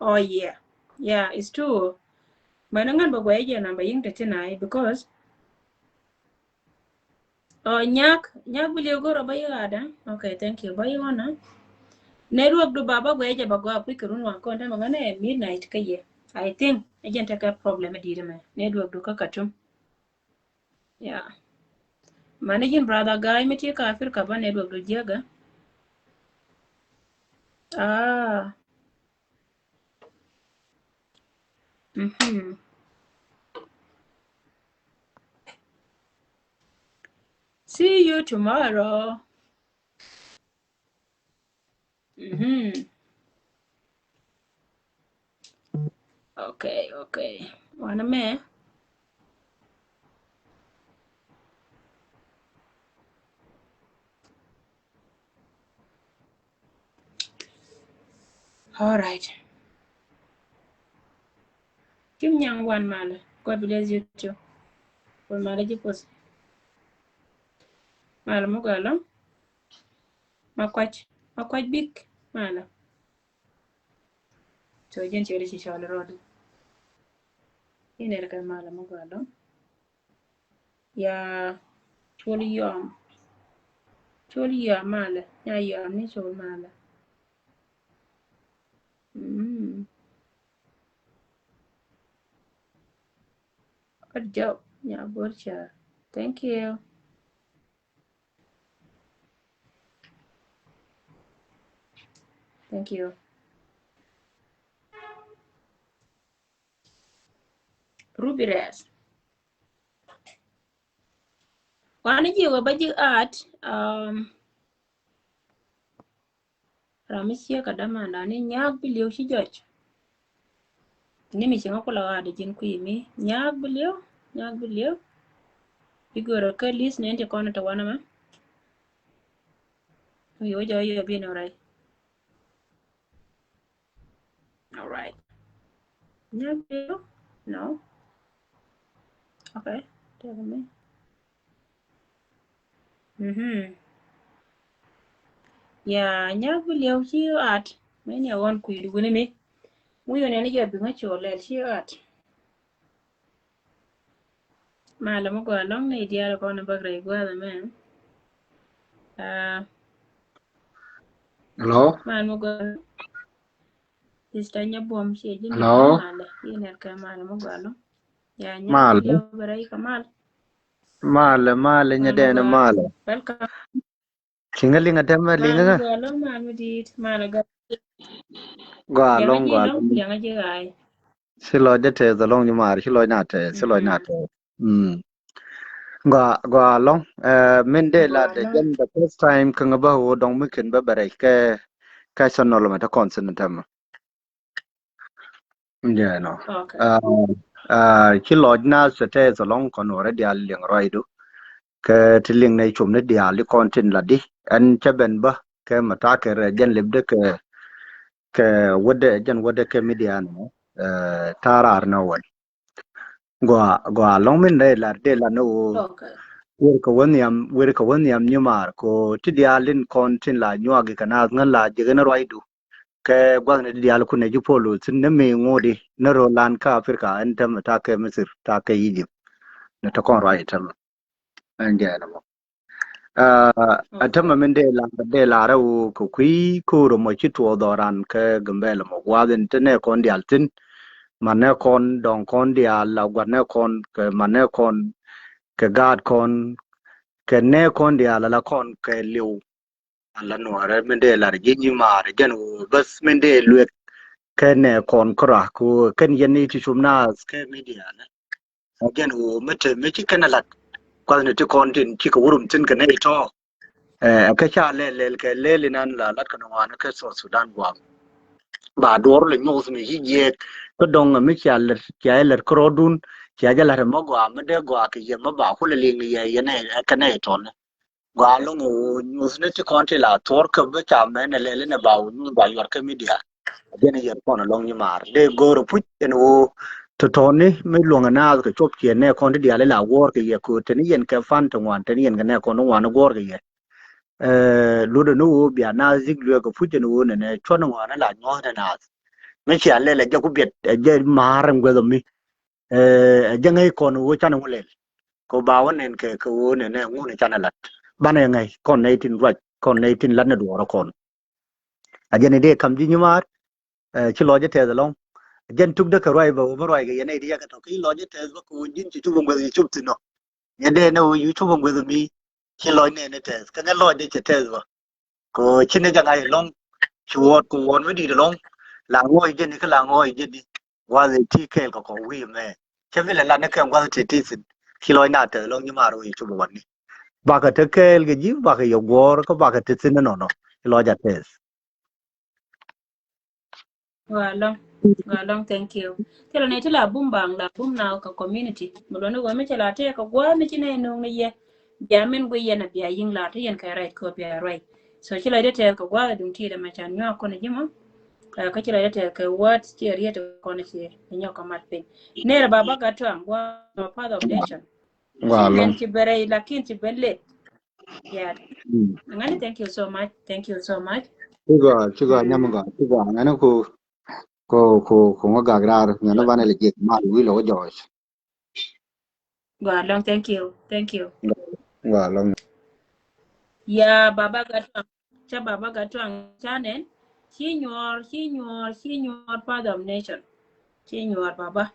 oh yeah it's true manangan ba gwaye na ba yin tatina because oh nyak bile goro ba yada okay thank you ba yona network do baba gwaye ba gwa ku kirun wa ko ndama ngane midnight kaye I think agent ka problem di me network do ka katum yeah managing brother guy mi ti ka afir ka ba network do jaga ah see you tomorrow okay wana me all right kim nyang wan mala god bless you too for mala ji pos mala mo galo makwach big mala so jen chere ci chawle rodu ine ka mala mo galo ya choli yom mala ya yom ni chol mala Good job. Yeah, good job. Thank you. Thank you. Ruby Reyes. Wani jiwa baji art Ramisia kadama ndani nyak biliyo shi George. Ni mi chinga kula wada jin kuimi nyak biliyo. Igoro ka list nente kona ta wana ma. Yo bien alright. Alright. Nyak biliyo? No. Okay. Tell me. Ya nyak biliyo shi art. Many a one kuidu gune me. Muyo nene jo binga chole shi art. Malamu go along na idea kona bagre go the man. Hello? Malamu go Sister Nyabom she jin Hello? male. Yin ka malamu go along. Ya nyak Male? biliyo barai kamal. Male, Malamu nyadene go male. welcome. Chingalinga tema Malamu linga. go along malamu dit malaga. Go Yang along, aji go long along. yang aji gai. Silo jete the long nyumar, silo nate. Go along. Mende Go la de along. jen the first time kanga ba ho dong mikin ba bare ke sonolo mata consonant tema. Yeah, no. Okay. Kilo na sete the long kon already al ling roidu. Ke tiling na chum ne dia li kontin la di. An chaben ba ke matake re jen libde ke wade ke media no tarar na wal go long min de la no Okay. wer ko woni am nyumar ko tidialin kontin la nyuagi kana ngala jigena roidu ke gwagne dial ku ne jupolo tin ne me ngodi ne rolan ka afrika entam ta ke misir ta ke egypt ne to kon right tam anje na mo atama min de la rawu ko kui ko ro mo chito doran ke gambele mo waden tene kon dialtin mane kon don kon dia la gwane kon ke mane kon ke gad kon ke ne kon dia la kon ke liu ala no are mende la jinji mare jen bas mende lue ke ne kon kra ko ken yeni ti shumna ke media na again mete mechi kana la kwalne ti kon tin ki ko wurum tin ke ne to ke cha le ke le nan la lat kana wana ke so sudan gwa ba dor le nyos mi ye ko dong mi cha le krodun cha ja la mo gwa me de gwa ke ye ma ba ku le ye ne ka ne to ne gwa lo ngo nyos ne ti kon ti la tor ke be cha me ne le ne ba u ba yor ke media de ne ye ko na long ni mar de go ro pu en o to to ni me lo na ke chop ke ne kon ti dia le la wor ke ye ku te ni yen ke fan to wan te ni yen ne ko no wan gor ke ye lu de no bia na zig lu ko pu je no ne cho no wan la nyo na me chi alle le ja ku bet je maram go mi je ngai kon wo chan wo le ko ba won en ke ko ne ne ngu ne chan lat ba ne ngai kon ne tin raj kon ne tin lat na do ro kon a je ne de kam ji nyumar chi lo je te da long jen tuk de ka roi ba ba roi ge ne de ya ka to ki lo je te ba ko jin chi tu bo ngi chup tin no ye de no yu tu bo ngi mi chi lo ne ne te ka ne lo de che te ba ko chi ne ja ngai long chuột của vốn với đi được không là ngồi trên cái là ngồi trên đi qua thì thi kèn có quy mẹ chứ vì là nó kèm qua thì thi xin khi lôi nạt tới luôn nhưng mà rồi chụp một đi bà cái thế cái gì bà cái yêu war có bà cái thế xin nó lôi ra thế Go along, thank you. Tell me tell a boom bang la boom now ka community. Mulone go me tell te ka gwa me chine no ne ye. Jamen go ye na bia yin la te yen ka right ko bia right. So chila de te ka gwa dum ti de ma chan nyo ko ne jimo. Ka chila de te ka what ti ri te ko ne chi nyo ka mat pe. Ne ra baba ka twa gwa no part of nation. wow Chi long ben chi bere la kin chi ben le. Yeah. Ngani thank you so much. Thank you so much. chuga nyam ga chuga ngana ko ngaga grar ngana bana le jek ma wi lo jo Go along, thank you. Thank you. wow long Ya baba gatwang cha baba gatwang chanen chi nyuor father of nation chi nyuor baba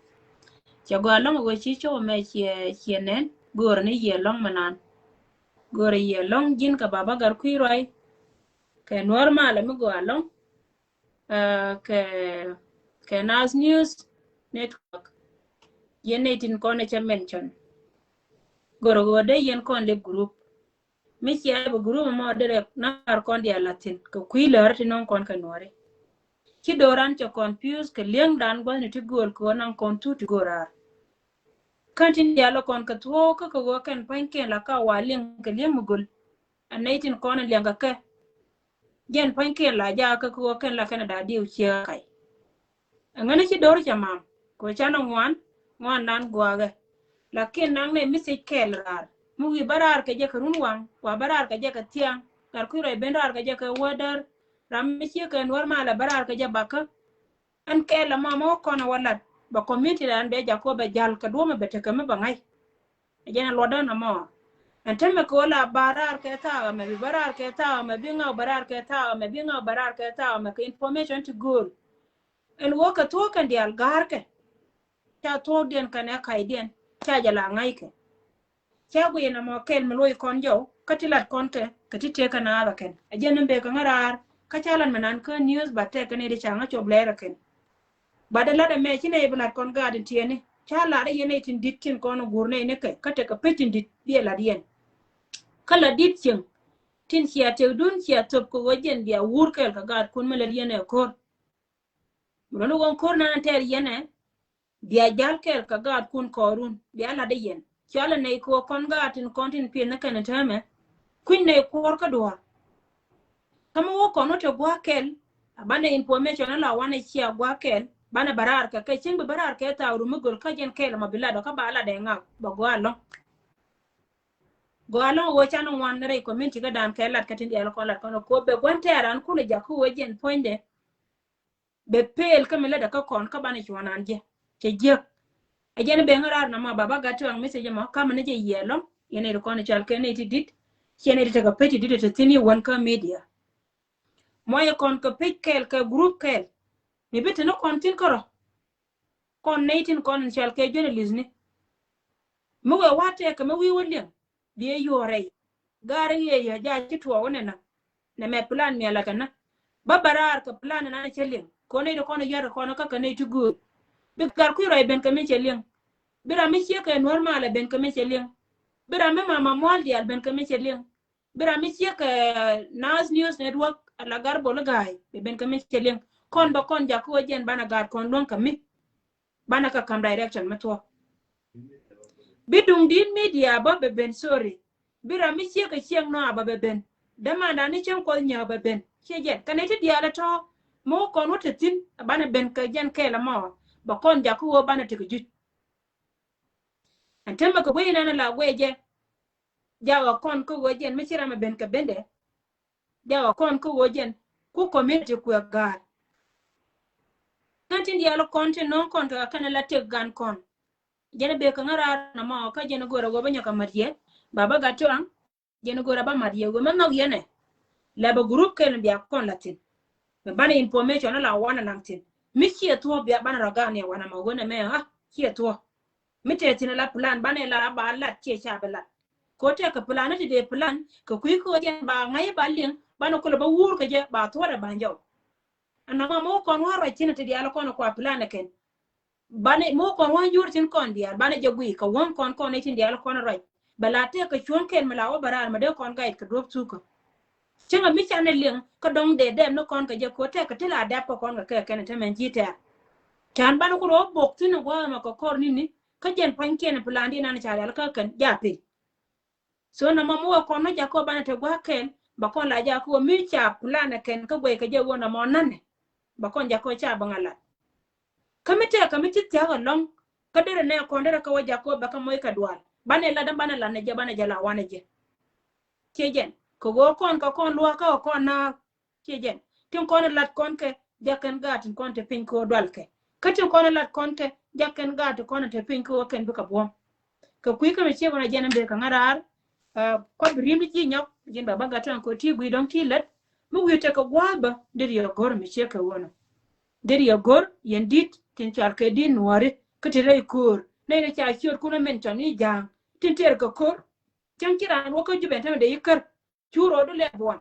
cha gwa long go chi cho me chi nen gor ni ye long manan gor ye long jin ka baba gar kui roi ke normal mi go long ke nas news network yen tin ko ne cha mention gor go de yen kon le group mi chi ay group mo de na kon dia latin ko kui ler tin non kon ka nore ki doran cho confuse ke liang dan gwa ni ti gol ko nan kon tu ti gorar kantin ya lo kon ka tuo ka ko kan pan ken la ka wa liang ke liang mugul anaitin kon liang ka gen pan ken la ja ka ko kan la kan da diu chi kai ngana ci dor ca mam ko chana ngwan nan gwaga lakin nang ne misi kel rar mu wi barar ke je karun wang wa barar ke je ka tiang kar ku re ben rar ke je ka wadar ram mi ci ke nor mala barar ke je baka an ke la mama ko na wala ba community dan be ja ko be jal ka do me bete ka me bangai jena loda na mo an teme ko la barar ke ta me barar ke ta me binga barar ke ta me binga barar ke ta me information to good en woka to kan dial garke cha to den kan e kai den cha jala ngai ke cha go yana mo kel mo loy kon jo katilat konte katite kana ala ken ajen be kan arar ka chalan manan ko news batte kan e cha nga chob lera ken badala da me chine iblat kon gadin tiene cha la da yene tin ditkin kon gurne ne kai kate ka petin dit die la dien kala dit ching tin sia te dun sia top ko wajen dia wur kel ka gad kun mele yene kor Murano gon kor na ter yene dia jal kel ka gad kun korun dia la de yen chala ne ko kon gatin kontin pin na kana tame kun ne kor ka do kama wo kono to gwa kel abane information la wane chia gwa kel bana barar ka kai cin barar ka ta ru mugol ka jen kel ma bilado ka bala de nga ba gwa lo wo chano wan re community ga dan kelat ka tin dia ko la kono ko be gon teran ku le jaku wo jen poinde be pel ka mele da ka kon ka bane chwanan je te je ajene be ngarar na ma baba gatu ang message ma ka mane je yelo yene ro kono chal ke ne ti dit yene ri ta ka peti dit te tini wan ka media moye kon ka pet kel ka group kel mi bete no kon tin koro kon netin kon chal ke journalist ni mo we wate ka mo wi wolien bi yore gare ye ya ja ti to wona na me plan mi ala kana babarar ka plan na chelin ko ne ko no yar ko no ka ne tu good bi gar ku ro ben ka me chelin bira mi che ka normal ben ka me chelin bira me mama mol dial ben ka me chelin bira mi che ka nas news network ala gar bol gai ben ka me chelin kon ba kon ja ko jen bana gar kon lon ka mi bana ka kam direction ma to bidung din media ba be ben sorry bira mi che ka chieng no ba be ben dama da ni chen ko nya ba ben che jen ka ne ti dia la to mo kon wote tin bana ben ka jen ke la mo ba kon ja ko bana te ju an temba ko wena na la weje jawa kon ko wojen mi chira ma ben ka bende jawa kon ko wojen ku community ku gar kantin dia lo kon tin non kon ka kana la te gan kon jene be ka ngara na ma ka jene gora go banya ka mariye baba gato an jene gora ba mariye go men no yene la ba group ken biya kon latin be bana information la wana lantin mi ki to biya bana ragani wana ma wona me ha ki to mi te tin la plan bana la ba la ke cha bala ko te ka plan ti de plan ka ku ko jen ba ngai ba lin bana ko ba wur ka je ba to da banjo anama mo kon waro tin ti dia lo kon ko plan ken bane mo kon wan yur tin kon dia bane jagui ka won kon ne tin dia lo kon rai balate ka chon ken mala o barar ma de kon guide ka drop suko chenga mi chane leng ka dong de dem no kon ka je ko te ka tila da pa kon ka ken te men jita kan bane ko ro bok tin wa ma ko kor ni ka jen pan ken plan di nan cha la ka ken ja pe so na mo kon no ja ko bane te gwa ken ba kon la ja ko mi cha plan ken ka gwe ka je wona mo nan ba kon ja ko cha bangala kamite tiya ga long kadere ne ko ndere ka waja ko baka moy ka dual bane la dan bane la ne je bane jala wane je kejen ko go kon ka kon lwa ka ko na kejen tin kon lat kon ke jaken gat kon te pin ko dwal ke katin kon lat kon ke jaken gat kon te pin ko ken buka bom ka kuy ka me che bona jenen be ka ngarar ko brim ji nyok jin baba gatan ko ti gui don ti let mu wi te ko gwaba dir yo gor me che ka wono dir yo gor yendit tin char ke din wari kati rai kur Nay na cha chiot kuna men chani jang. Tin ter ko kor. Chan kiran wo ko juben tam de yikar. Churo do le bon.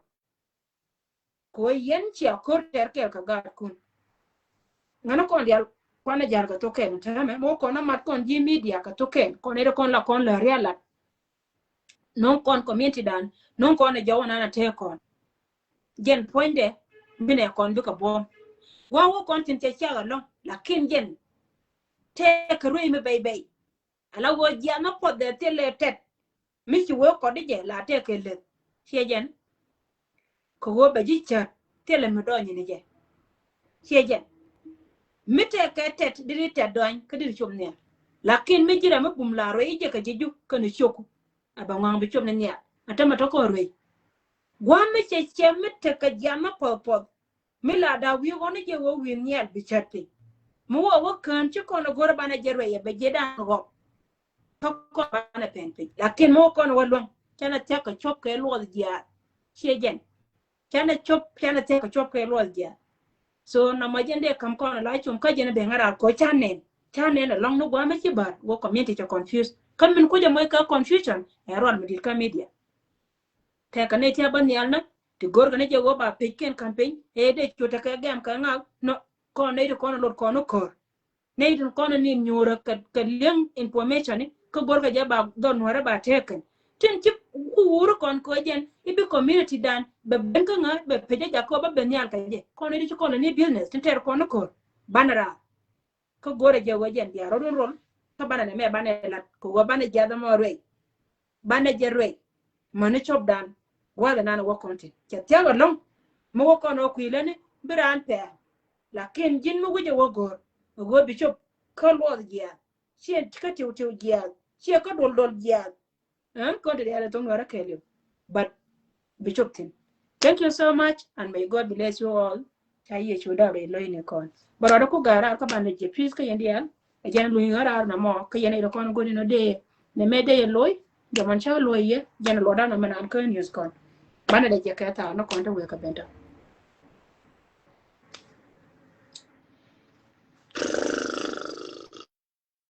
Ko yen chia kor ter kel ka gar kun. Ngana kon dial kwana jar ka token tame mo kon na mat kon ji media ka token kon ere kon la reala non kon community dan non kon e jawona na te kon gen poinde bine kon bi ka bom wa wo kon tin te chaga long lakin gen te ka roi me bay ala wo ja na pod de tele tet mi ci wo ko de je la te ke le che gen ko wo ba ji cha tele me do ni je che gen mi te ka tet di te doin ka di chum ne lakin mi jira me bum la roi je ka jiju ka ni choku aba ngang bi chum ne ne atama to ko roi gwa me che mi te ka jama po mi la da wi wona je wo wi nyel bi chatti mu wo kan ci ko no gor bana je roi be je da go ko bana pen lakin mo ko no walon kana te ka chop ke lo dia che gen kana te ka chop ke lo dia so na majende kam ko la chum ka jene be ngara ko chanen long no gwa me ci bar wo community to confuse kan min ko je moy ka confusion e ron mi ka media te ka ne ti ban yal na ti gor ga ne je wo ba peken campaign e de chota ka gam ka nga no ko ne de ko no lor ko no ko ne de ko no ni nyura ka leng information ni ko gor ga je ba don wara ba teken tin ci ku kon ko jen ibi community dan be ben ka nga be peje ja ko ba ben yal ka je ko ne di ko ni business tin ter ko no ko banara ko gor je wo jen ya ron ron ka banana me banela ko wa bana ja da mo re bana je re mane chop dan wala nana wo konti tiaga long mo wo kono kuilene biran pe lakin jin mo guje wo gor go bi chop ko lo dia sie ka tiu dia sie ka dol dia ko de ala ton wara kelio but bi chop tin. Thank you so much and may God bless you all. Chaye chuda re loine kon bara ko gara ka bande je please ka yendian e jan lu ngara na mo ka yene ko no godi no de ne me de loy jaman cha loye jan lo da no menan ko news kon bana de je ka ta no kon to we ka benta